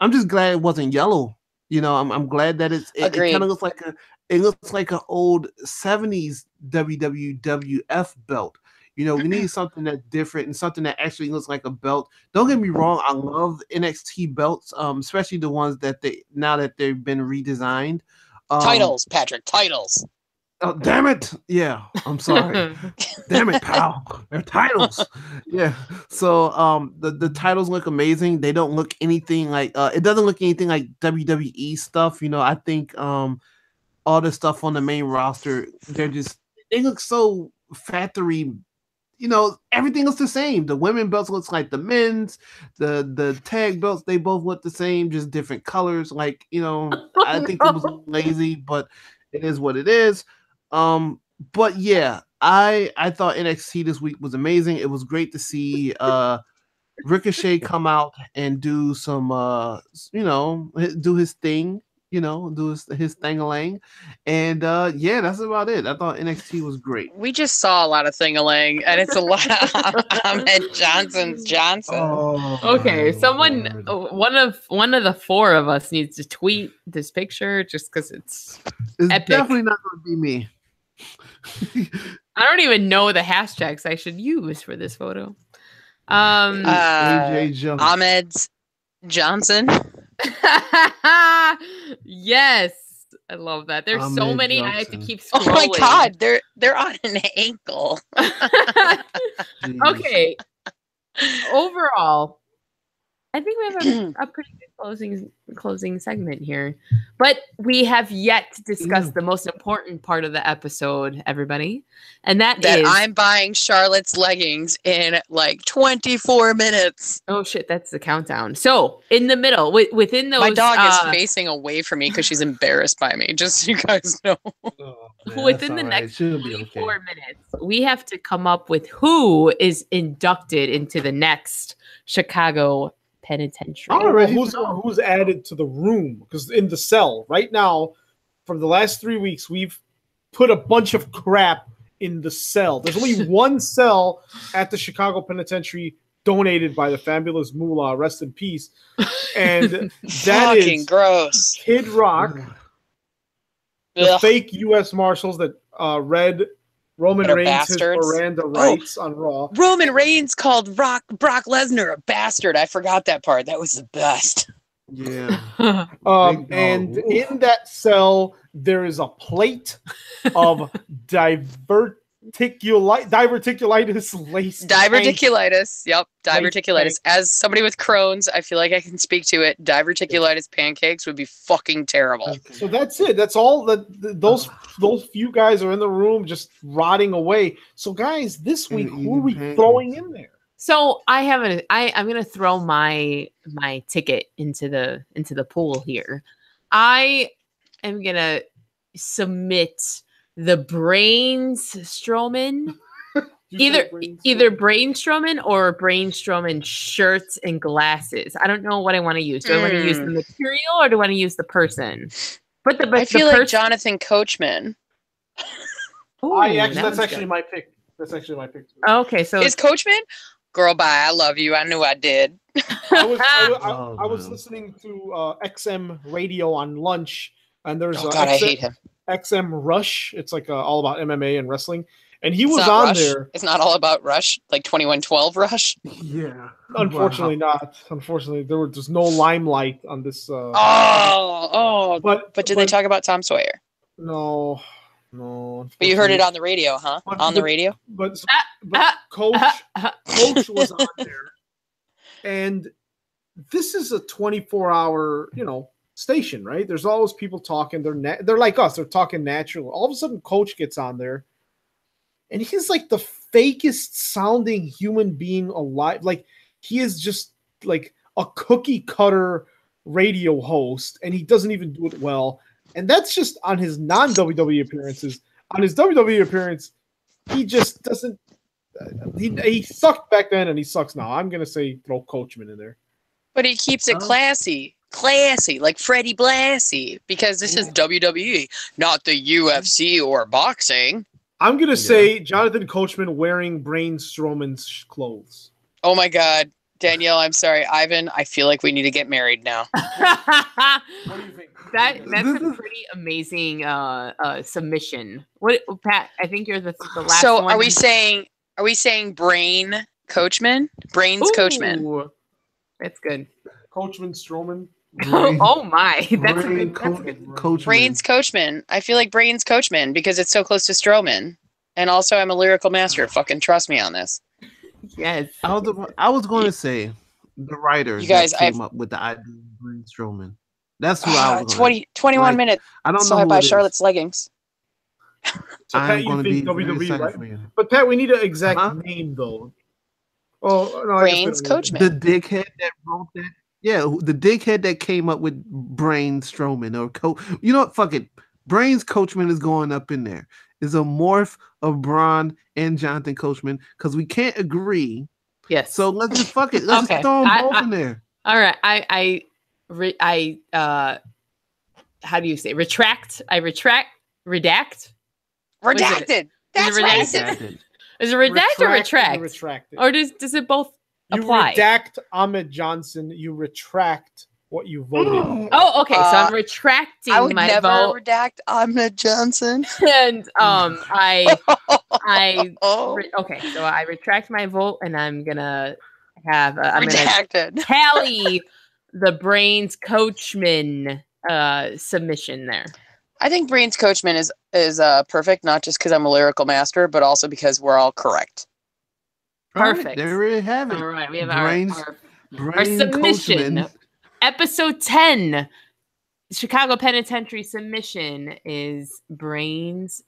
I'm just glad it wasn't yellow. I'm glad that it kind of looks like an old 70s WWF belt. We need something that's different and something that actually looks like a belt. Don't get me wrong, I love NXT belts, especially the ones that now that they've been redesigned. Titles, Patrick, titles. Oh, damn it. Yeah, I'm sorry. Damn it, pal. They're titles. Yeah. So the titles look amazing. They don't look anything like it doesn't look anything like WWE stuff. I think all the stuff on the main roster, they look so factory. Everything looks the same. The women belts looks like the men's, the tag belts, they both look the same, just different colors. I think it was lazy, but it is what it is. But yeah, I thought NXT this week was amazing. It was great to see Ricochet come out and do some do his thing, do his thing-a-lang. And yeah, that's about it. I thought NXT was great. We just saw a lot of thing-a-lang, and it's a lot of Ahmed Johnson. Oh, Okay, my someone, Lord. one of the four of us needs to tweet this picture just because it's epic. Definitely not going to be me. I don't even know the hashtags I should use for this photo. AJ Jones. Ahmed Johnson. Yes, I love that. There's so Ahmed many. Johnson. I have to keep scrolling. Oh my God, they're on an ankle. Okay. Overall, I think we have a pretty good closing segment here, but we have yet to discuss the most important part of the episode, everybody, and that is I'm buying Charlotte's leggings in like 24 minutes. Oh shit, that's the countdown. So in the middle, within those, my dog is facing away from me because she's embarrassed by me. Just so you guys know. Within the next 24 minutes, we have to come up with who is inducted into the next Chicago Penitentiary. I don't know who's added to the room, because in the cell right now, for the last 3 weeks, we've put a bunch of crap in the cell. There's only one cell at the Chicago Penitentiary donated by the fabulous Moolah, rest in peace. And that is gross. Kid Rock, the fake U.S. Marshals that read Roman Reigns his Miranda rights on Raw. Roman Reigns called Brock Lesnar a bastard. I forgot that part. That was the best. Yeah. And in that cell, there is a plate of diverticulitis laced. Diverticulitis. Yep. Diverticulitis. As somebody with Crohn's, I feel like I can speak to it. Diverticulitis pancakes would be fucking terrible. So that's it. That's all those few guys are in the room just rotting away. So guys, this week, who are we throwing in there? So I'm gonna throw my ticket into the pool here. I am gonna submit the Brains Strowman. Either Brain Strowman or Brain Strowman shirts and glasses. I don't know what I want to use. Do I want to use the material or do I want to use the person? But I feel like Jonathan Coachman. That's actually my pick. That's actually my pick. Okay, so is Coachman? Girl, bye. I love you. I knew I did. I was listening to XM radio on lunch, and there's I hate him. XM Rush. It's like all about MMA and wrestling. And he was on there. It's not all about Rush, like 2112 Rush. Yeah. Unfortunately not. Unfortunately, there's no limelight on this. But did they talk about Tom Sawyer? No. But you heard it on the radio, huh? The radio? But Coach was on there. And this is a 24-hour, station, right? There's always people talking. They're like us. They're talking natural. All of a sudden, Coach gets on there. And he's like the fakest sounding human being alive. Like, he is just like a cookie cutter radio host, and he doesn't even do it well. And that's just on his non-WWE appearances. On his WWE appearance, he just doesn't. He sucked back then, and he sucks now. I'm gonna say throw Coachman in there. But he keeps it classy, like Freddie Blassie, because this is WWE, not the UFC or boxing. I'm going to say Jonathan Coachman wearing Braun Strowman's clothes. Oh, my God. Danielle, I'm sorry. Ivan, I feel like we need to get married now. What do you think? That's a pretty amazing submission. What, Pat, I think you're the last one. So are we saying Brain Coachman? Brains Coachman. That's good. Coachman Strowman. Oh my, that's a good Coachman. Brains Coachman. I feel like Brains Coachman because it's so close to Strowman. And also, I'm a lyrical master. Fucking trust me on this. Yes. I was going to say the writers you guys came up with the idea of Braun Strowman. That's who I was. 21 minutes. I don't know. So I buy Charlotte's leggings. So Pat, you think WWE, right? But Pat, we need an exact name though. Oh no, Brains Coachman. The dickhead that wrote that. Yeah, the dickhead that came up with Brain Strowman or you know what? Fuck it. Brains Coachman is going up in there. It's a morph of Braun and Jonathan Coachman because we can't agree. Yes. So let's just fuck it. Let's just throw them both in there. All right. how do you say retract? Redact. Redacted. That's racist. Is it redact or retract? Retracted. Or does it both apply? You redact Ahmed Johnson. You retract what you voted. Oh, okay. So I'm retracting I would my never vote. redact Ahmed Johnson. And okay. So I retract my vote, and I'm gonna have I'm redacted. gonna tally the Brains Coachman submission there. I think Brains Coachman is perfect, not just because I'm a lyrical master, but also because we're all correct. Perfect. Right, there we have it. All right, we have Brains our submission. Coachman. Episode 10, Chicago Penitentiary submission is Brains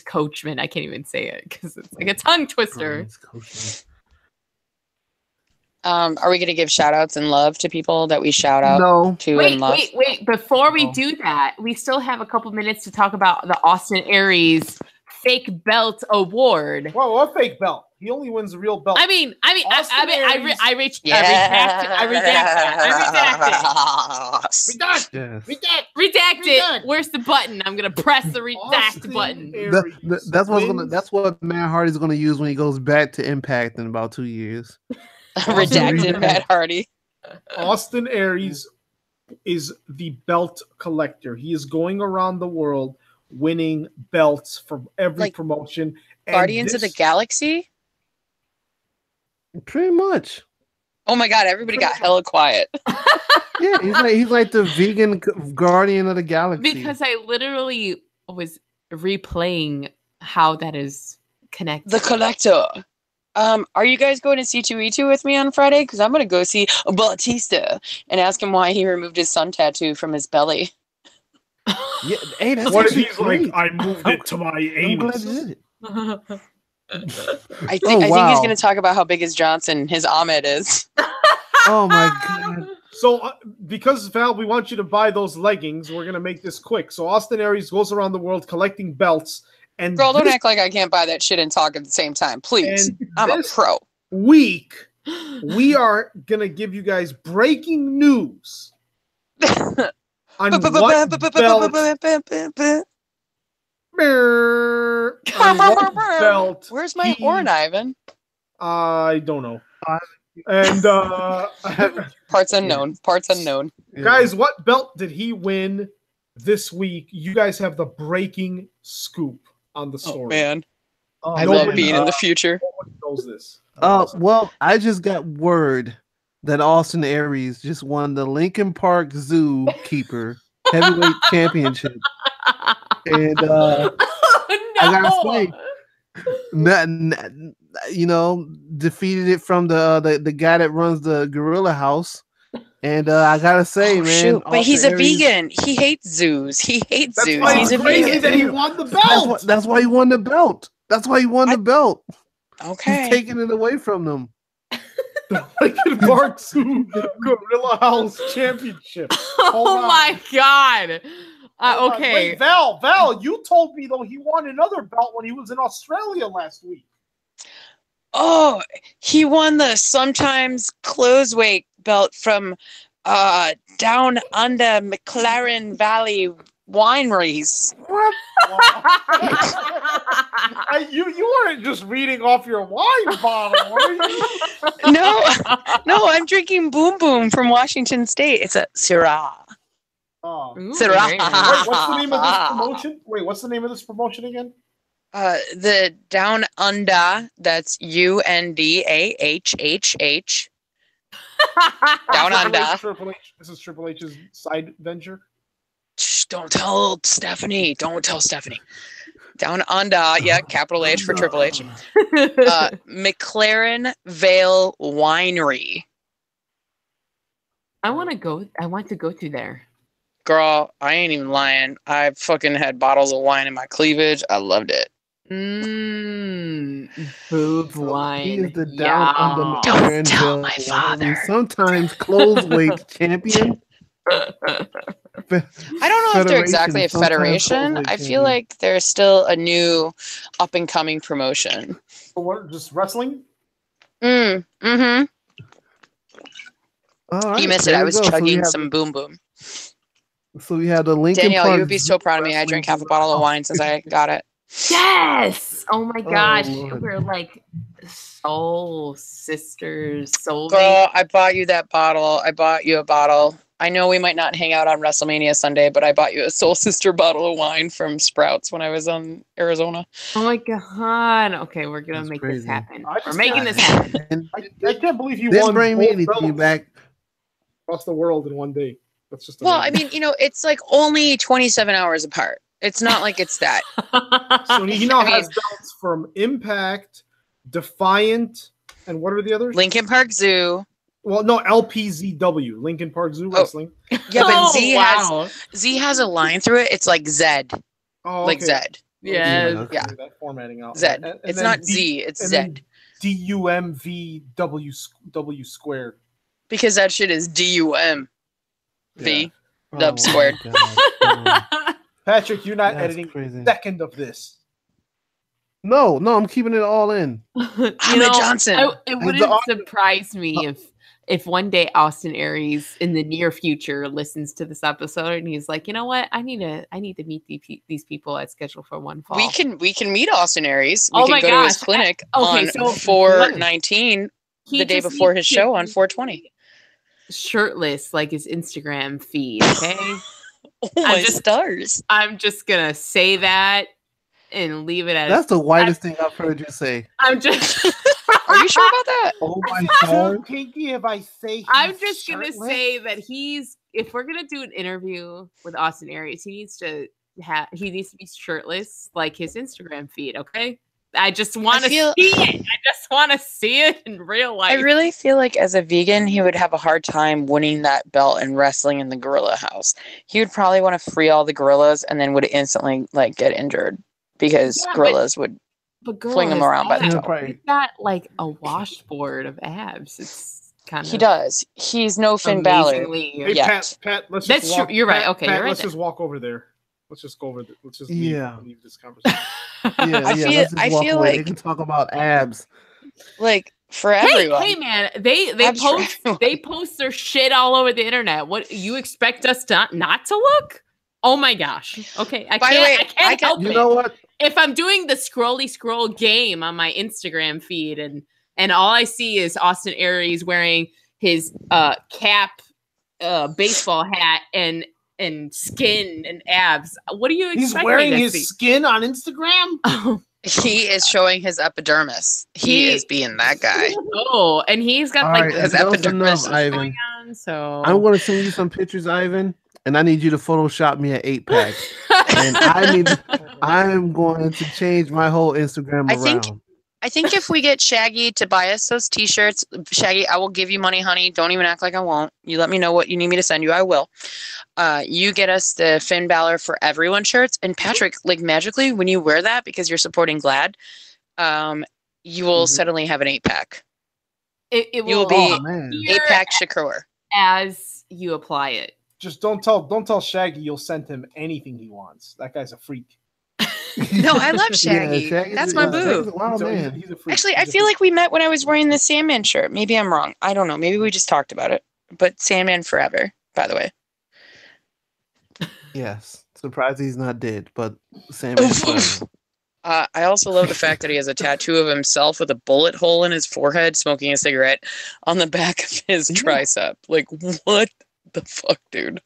Coachman. I can't even say it because it's like a tongue twister. Are we going to give shout outs and love to people that we shout out to and love? Wait. Before we do that, we still have a couple minutes to talk about the Austin Aries fake belt award. Whoa, what fake belt? He only wins a real belt. I redact it. Where's the button? I'm gonna press the redact button. That's what Matt Hardy's gonna use when he goes back to Impact in about 2 years. Redacted Matt Hardy. Austin Aries is the belt collector. He is going around the world winning belts from every promotion. Guardians of the Galaxy? Pretty much. Oh my god, everybody got hella quiet. Yeah, he's like the vegan guardian of the galaxy. Because I literally was replaying how that is connected. The collector. Are you guys going to C2E2 with me on Friday? Because I'm going to go see Bautista and ask him why he removed his sun tattoo from his belly. Yeah, hey, that's what if he's great. Like, I moved it to my anus. I think he's going to talk about how big his Ahmed is. Oh my god. So, because Val, we want you to buy those leggings, we're going to make this quick. So, Austin Aries goes around the world collecting belts. And girl, don't act like I can't buy that shit and talk at the same time, please. I'm a pro. Week, we are going to give you guys breaking news on what belt. Where's my horn, Ivan? I don't know. And parts unknown. Guys, what belt did he win this week? You guys have the breaking scoop on the story. Oh, man. I love being in the future. No one knows this. Well, I just got word that Austin Aries just won the Lincoln Park Zoo Keeper Heavyweight Championship. And I gotta say, defeated it from the guy that runs the Gorilla House. And I gotta say, man, but he's a vegan. He hates zoos. He's a vegan. That he won the belt. That's why he won the belt. The belt. Okay, he's taking it away from them. The Lincoln Park Zoo Gorilla House Championship. Oh my god. Okay. Wait, Val, you told me though he won another belt when he was in Australia last week. Oh, he won the sometimes closeweight belt from down under McLaren Valley Wineries. What? You weren't just reading off your wine bottle, were you? No, I'm drinking Boom Boom from Washington State. It's a Syrah. Oh. Syrah. What's the name of this promotion again? The Down Under. That's UNDAHHH. Down Under. This is Triple H's side venture. Shh, don't tell Stephanie. Down Under. Yeah, capital H for Triple H. McLaren Vale Winery. I want to go to there. Girl, I ain't even lying. I fucking had bottles of wine in my cleavage. I loved it. Boob wine. He is the down under McLaren. Don't tell my father. Sometimes closeweight champion. I don't know if they're exactly a federation. I feel like they're still a new up and coming promotion. What? Just wrestling? Mm-hmm. Right, you missed it. I was chugging some Boom Boom. So we had the Lincoln Danielle, Park you would be so proud of me. I drank half a bottle of wine since I got it. Yes. Oh my gosh. Lord. We're like soul sisters, soul Girl, I bought you that bottle. I bought you a bottle. I know we might not hang out on WrestleMania Sunday, but I bought you a Soul Sister bottle of wine from Sprouts when I was in Arizona. Oh my god. Okay, we're gonna That's make crazy. this happen. I We're just making can't- this happen. I can't believe you Didn't won bring me both anything belts back. across the world in one day. That's just Well, I amazing. mean, it's like only 27 hours apart. It's not like it's that. So he now I mean- has belts from Impact, Defiant, and what are the others? Lincoln Park Zoo. Well, no, LPZW, Lincoln Park Zoo Wrestling. Yeah, but Oh, Z wow. has a line through it. It's like Zed. Oh, Like okay. Zed. Yes. Yeah. That formatting out. Zed. And It's then not Z, it's and Zed. then DUMVW squared. Because that shit is DUM. V. Dub Oh, squared. my God. Patrick, you're not That's editing crazy. a second of this. No, I'm keeping it all in. Ahmed Johnson. It the wouldn't audio- surprise me if one day Austin Aries in the near future listens to this episode and he's like, you know what, I need to meet these people at Schedule for One Fall. We can meet Austin Aries. We Oh can my go to his gosh. clinic Okay, on so 4/19, He the day just before needs his to show on be 4/20. shirtless like his Instagram feed. Okay, Oh my just- stars. I'm just gonna say that and leave it at That's the whitest thing I've heard you say. I'm just. Are you sure about that? Oh my Too God. kinky if I say I'm he's just gonna shirtless? say that if we're gonna do an interview with Austin Aries, he needs to be shirtless like his Instagram feed. Okay, I just want to see feel- it. I just want to see it in real life. I really feel like as a vegan, he would have a hard time winning that belt and wrestling in the gorilla house. He would probably want to free all the gorillas and then would instantly like get injured because Yeah, gorillas would but girl, fling him his around by the abs, toe. he's got like a washboard of abs. It's kind of He does. He's no Finn Balor. amazingly. Hey, Yeah. Pat, let's That's just true. walk. You're right. Pat, Okay, Pat, you're right let's there. just walk over there. Let's just go over. Let's just Yeah. leave this conversation. Yeah, I feel- let's just I walk feel away. They like- can talk about abs. Like for everyone. Hey man, they Abs for post everyone. they post their shit all over the internet. What you expect us to not to look? Oh my gosh. Okay, I By the can't. way, I can't help You it. know what? If I'm doing the scrolly scroll game on my Instagram feed and all I see is Austin Aries wearing his cap, baseball hat, and skin and abs. What do you expect? He's me wearing to his see? skin on Instagram. He is showing his epidermis. He is being that guy. Oh, and he's got All like right, the his enough's epidermis enough, is Ivan. going on. So I'm going to send you some pictures, Ivan, and I need you to Photoshop me an 8-pack. And I'm going to change my whole Instagram I think- around. I think if we get Shaggy to buy us those t-shirts, Shaggy, I will give you money, honey. Don't even act like I won't. You let me know what you need me to send you. I will. You get us the Finn Balor for Everyone shirts. And Patrick, like magically, when you wear that because you're supporting Glad, you will suddenly have an 8-pack. it You will will be Oh, man. appear 8-pack Shakur. as you apply it. Just don't tell Shaggy you'll send him anything he wants. That guy's a freak. No, I love Shaggy. Yeah, Shaggy's That's a- my yeah, boo. Shaggy's a wild He's a- man. he's a freak. Actually, I He's a feel freak. like we met when I was wearing the Sandman shirt. Maybe I'm wrong. I don't know. Maybe we just talked about it. But Sandman forever, by the way. Yes. Surprised he's not dead, but Sandman forever. I also love the fact that he has a tattoo of himself with a bullet hole in his forehead, smoking a cigarette on the back of his tricep. Like, what the fuck, dude?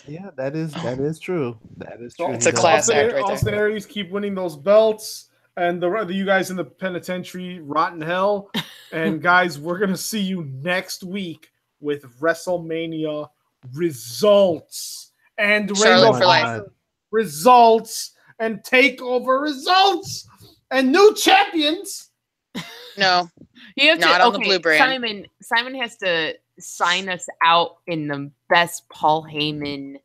Yeah, that is true. That is true. It's He a does. class Austin, act right there. Austin Aries keep winning those belts, and the you guys in the penitentiary, rotten hell. And guys, we're gonna see you next week with WrestleMania results and Charlotte Rainbow for life. Blossom results and takeover results and new champions. No. You have Not to, on the blue brand. Simon has to sign us out in the best Paul Heyman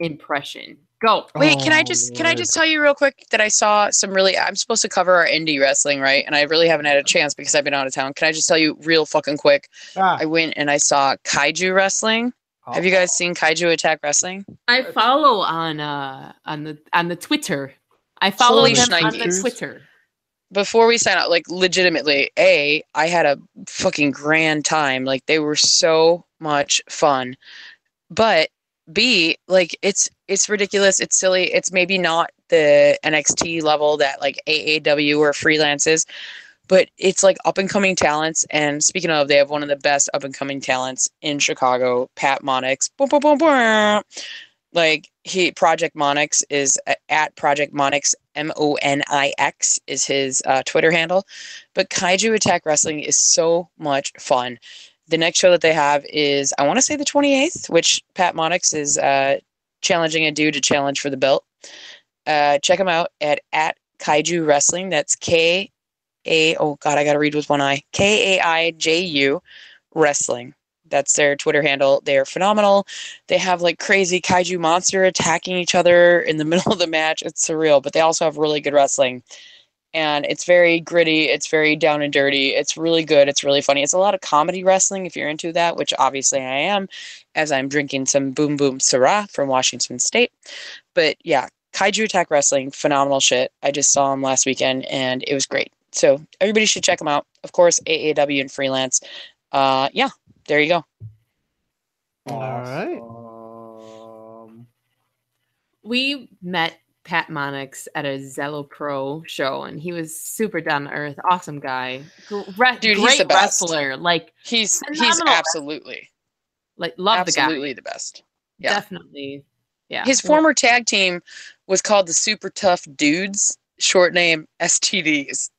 impression. Go. Wait, can I Oh, just Lord. tell you real quick that I saw some really I'm supposed to cover our indie wrestling, right? And I really haven't had a chance because I've been out of town. Can I just tell you real fucking quick? Ah, I went and I saw Kaiju Wrestling. Have you guys seen Kaiju Attack Wrestling? I follow on the Twitter. I follow Holy them on shnikes. the Twitter. Before we sign out, like legitimately, I had a fucking grand time. Like they were so much fun. But B, like it's ridiculous. It's silly. It's maybe not the NXT level that like AAW or freelance is, but it's like up and coming talents. And speaking of, they have one of the best up and coming talents in Chicago, Pat Monix. Boom, boom, boom, boom. Like Project Monix is at Project Monix, Monix is his Twitter handle. But Kaiju Attack Wrestling is so much fun. The next show that they have is, I want to say the 28th, which Pat Monix is challenging a dude to challenge for the belt. Check him out at Kaiju Wrestling. That's oh God, I got to read with one eye. Kaiju Wrestling. That's their Twitter handle. They're phenomenal. They have like crazy kaiju monster attacking each other in the middle of the match. It's surreal, but they also have really good wrestling. And it's very gritty. It's very down and dirty. It's really good. It's really funny. It's a lot of comedy wrestling if you're into that, which obviously I am, as I'm drinking some Boom Boom Syrah from Washington State. But yeah, Kaiju Attack Wrestling, phenomenal shit. I just saw them last weekend and it was great. So everybody should check them out. Of course, AAW and freelance. Yeah, there you go. All right. We met Pat Monix at a Zello Pro show, and he was super down to earth, awesome guy, dude. Great He's the best. wrestler. Like he's absolutely love absolutely the best. Yeah, definitely. Yeah, his former tag team was called the Super Tough Dudes, short name STDs.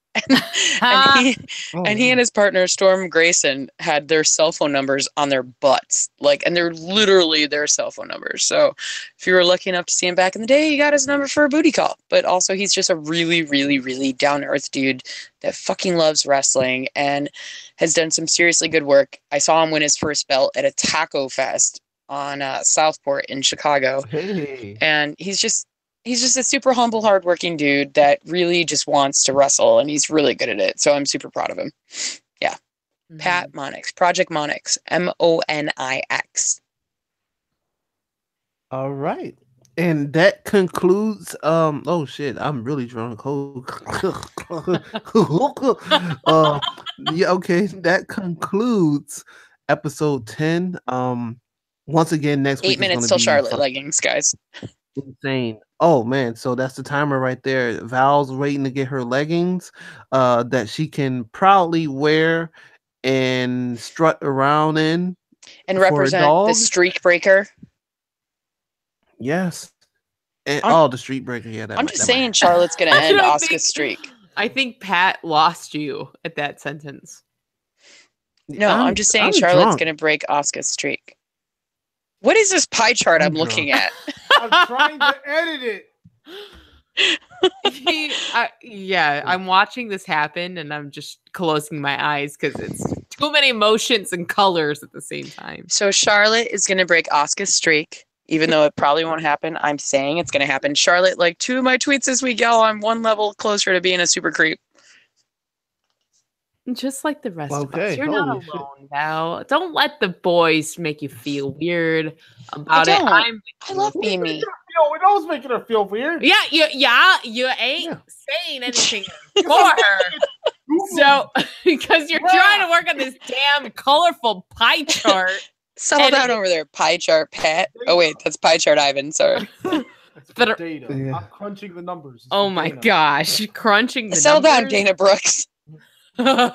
And he and his partner Storm Grayson had their cell phone numbers on their butts, and they're literally their cell phone numbers. So if you were lucky enough to see him back in the day, you got his number for a booty call. But also he's just a really, really, really down to earth dude that fucking loves wrestling and has done some seriously good work. I saw him win his first belt at a taco fest on Southport in Chicago. Hey. And he's just a super humble, hardworking dude that really just wants to wrestle, and he's really good at it. So I'm super proud of him. Yeah. Mm-hmm. Pat Monix, Project Monix, Monix. All right. And that concludes oh shit, I'm really drunk. Yeah, okay. That concludes episode 10. Once again, next 8 week 8 minutes till Charlotte leggings, guys. Insane. Oh man, so that's the timer right there. Val's waiting to get her leggings that she can proudly wear and strut around in and represent the streak breaker. Yes. And the streak breaker. Yeah, I'm just saying Charlotte's gonna end Asuka's streak. I think Pat lost you at that sentence. No, I'm just saying Charlotte's gonna break Asuka's streak. What is this pie chart I'm looking at? I'm trying to edit it. I'm watching this happen and I'm just closing my eyes because it's too many emotions and colors at the same time. So Charlotte is going to break Asuka's streak, even though it probably won't happen. I'm saying it's going to happen. Charlotte, like 2 of my tweets this week, y'all, I'm one level closer to being a super creep. Just like the rest of us. You're not alone, Val. Don't let the boys make you feel weird about it. I love being me. It always making her feel weird. Yeah, you ain't saying anything for her. So, because you're trying to work on this damn colorful pie chart. Settle down over there, pie chart, Pat. Oh, wait, that's pie chart, Ivan. Sorry. But data. I'm crunching the numbers. Oh my gosh, crunching the Settle numbers. Down, Dana Brooks. Like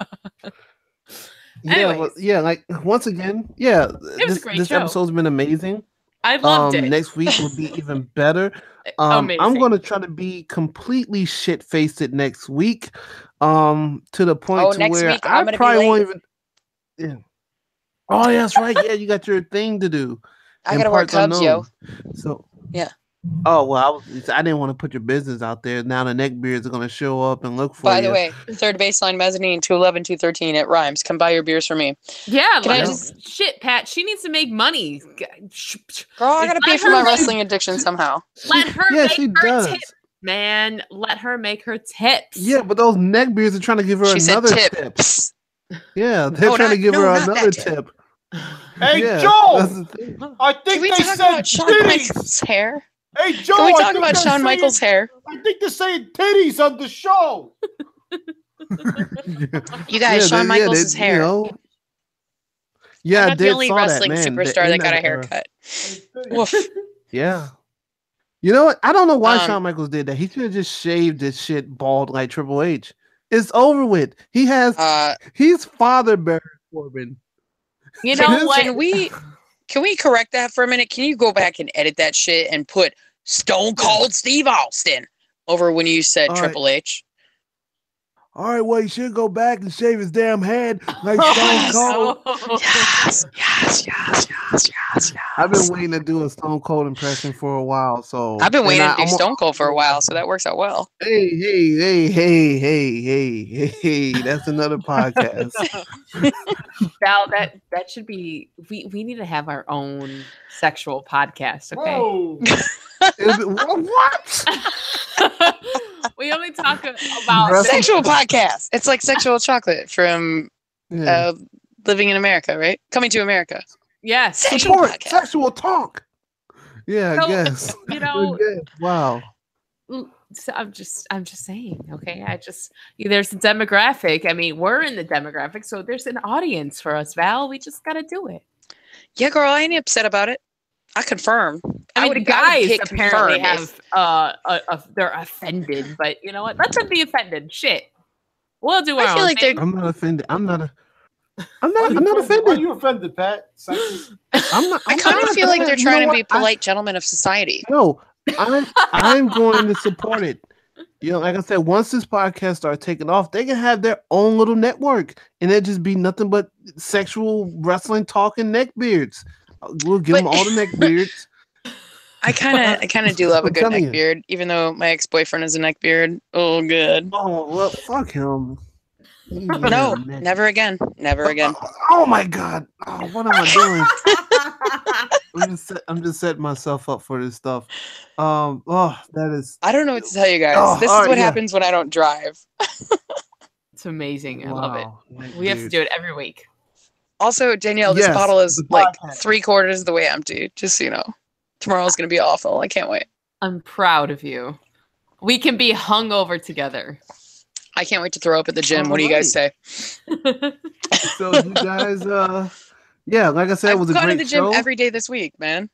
once again, this episode's been amazing. I loved it. Next week will be even better. I'm gonna try to be completely shit-faced it next week. To the point to where I probably won't even. Yeah. Oh, yeah, that's right. Yeah, you got your thing to do. I gotta wear Cubs, yo. So yeah. Oh well, I didn't want to put your business out there. Now the neckbeards are gonna show up and look for you. By the way, third baseline mezzanine 211-213 at Rhymes. Come buy your beers for me. Yeah, shit, Pat. She needs to make money. Girl, I gotta pay for my wrestling addiction somehow. Let her make her tips, man. Let her make her tips. Yeah, but those neckbeards are trying to give her another tip. Yeah, they're trying to give her another tip. Hey, Joel! I think Can we they talk said about Shawn Michaels' hair? Hey, Joe, can we talk about Shawn Michaels' hair? I think they're saying titties on the show. You guys, Shawn Michaels' hair. Yeah, I'm I not the did only saw wrestling that, man. superstar that got a haircut. Woof. Yeah. You know what? I don't know why Shawn Michaels did that. He should have just shaved this shit bald like Triple H. It's over with. He's father Baron Corbin. You know what? Can we correct that for a minute? Can you go back and edit that shit and put Stone Cold Steve Austin over when you said Triple H? All right, well, you should go back and shave his damn head like Stone Cold. Yes. I've been waiting to do a Stone Cold impression for a while, so I've been waiting to do Stone Cold for a while, so that works out well. Hey, that's another podcast. Val, that should be we need to have our own sexual podcast, okay? Whoa. What? We only talk about sexual podcast. It's like Sexual Chocolate from Living in America, right? Coming to America. Yes. Sexual talk. Yeah, I guess. You know, wow. So I'm just saying, okay? There's a demographic. I mean, we're in the demographic, so there's an audience for us, Val. We just gotta do it. Yeah, girl, I ain't upset about it. I confirm. I mean, guys apparently have they're offended, but you know what? Let them be offended. Shit, we'll do our own thing. I'm not offended. I'm not offended. Why are you offended, Pat? I kind of feel like they're trying to be polite gentlemen of society. No, I'm going to support it. You know, like I said, once this podcast starts taking off, they can have their own little network, and it just be nothing but sexual wrestling talking neckbeards. We'll give them all the neckbeards. I kind of do love a good neckbeard, even though my ex-boyfriend is a neckbeard. Oh, good. Oh, well, fuck him. No, never again. Never again. Oh my God. Oh, what am I doing? I'm just setting myself up for this stuff. That is. I don't know what to tell you guys. This is what happens when I don't drive. It's amazing. I love it. We have to do it every week. Also, Danielle, this bottle is like 3/4 of the way empty. Just so you know, tomorrow's gonna be awful. I can't wait. I'm proud of you. We can be hungover together. I can't wait to throw up at the gym. What do you guys say? So you guys, like I said, it was a great show. I've gone to the gym every day this week, man.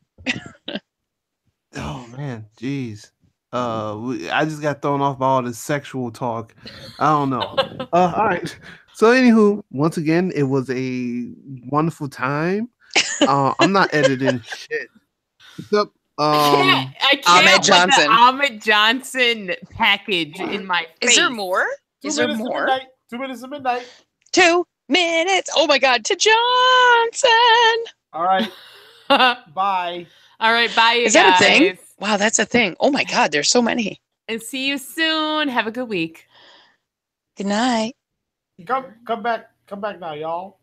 Oh man, jeez. I just got thrown off by all this sexual talk. I don't know. All right. So, anywho, once again, it was a wonderful time. I'm not editing shit. What's up? I can't Ahmed Johnson package in my face. Is there more? Is there more? 2 minutes of midnight. 2 minutes. Oh my God, to Johnson. All right. Bye. All right. Bye, you guys. Is that a thing? Wow, that's a thing. Oh my God, there's so many. And see you soon. Have a good week. Good night. Come back now, y'all.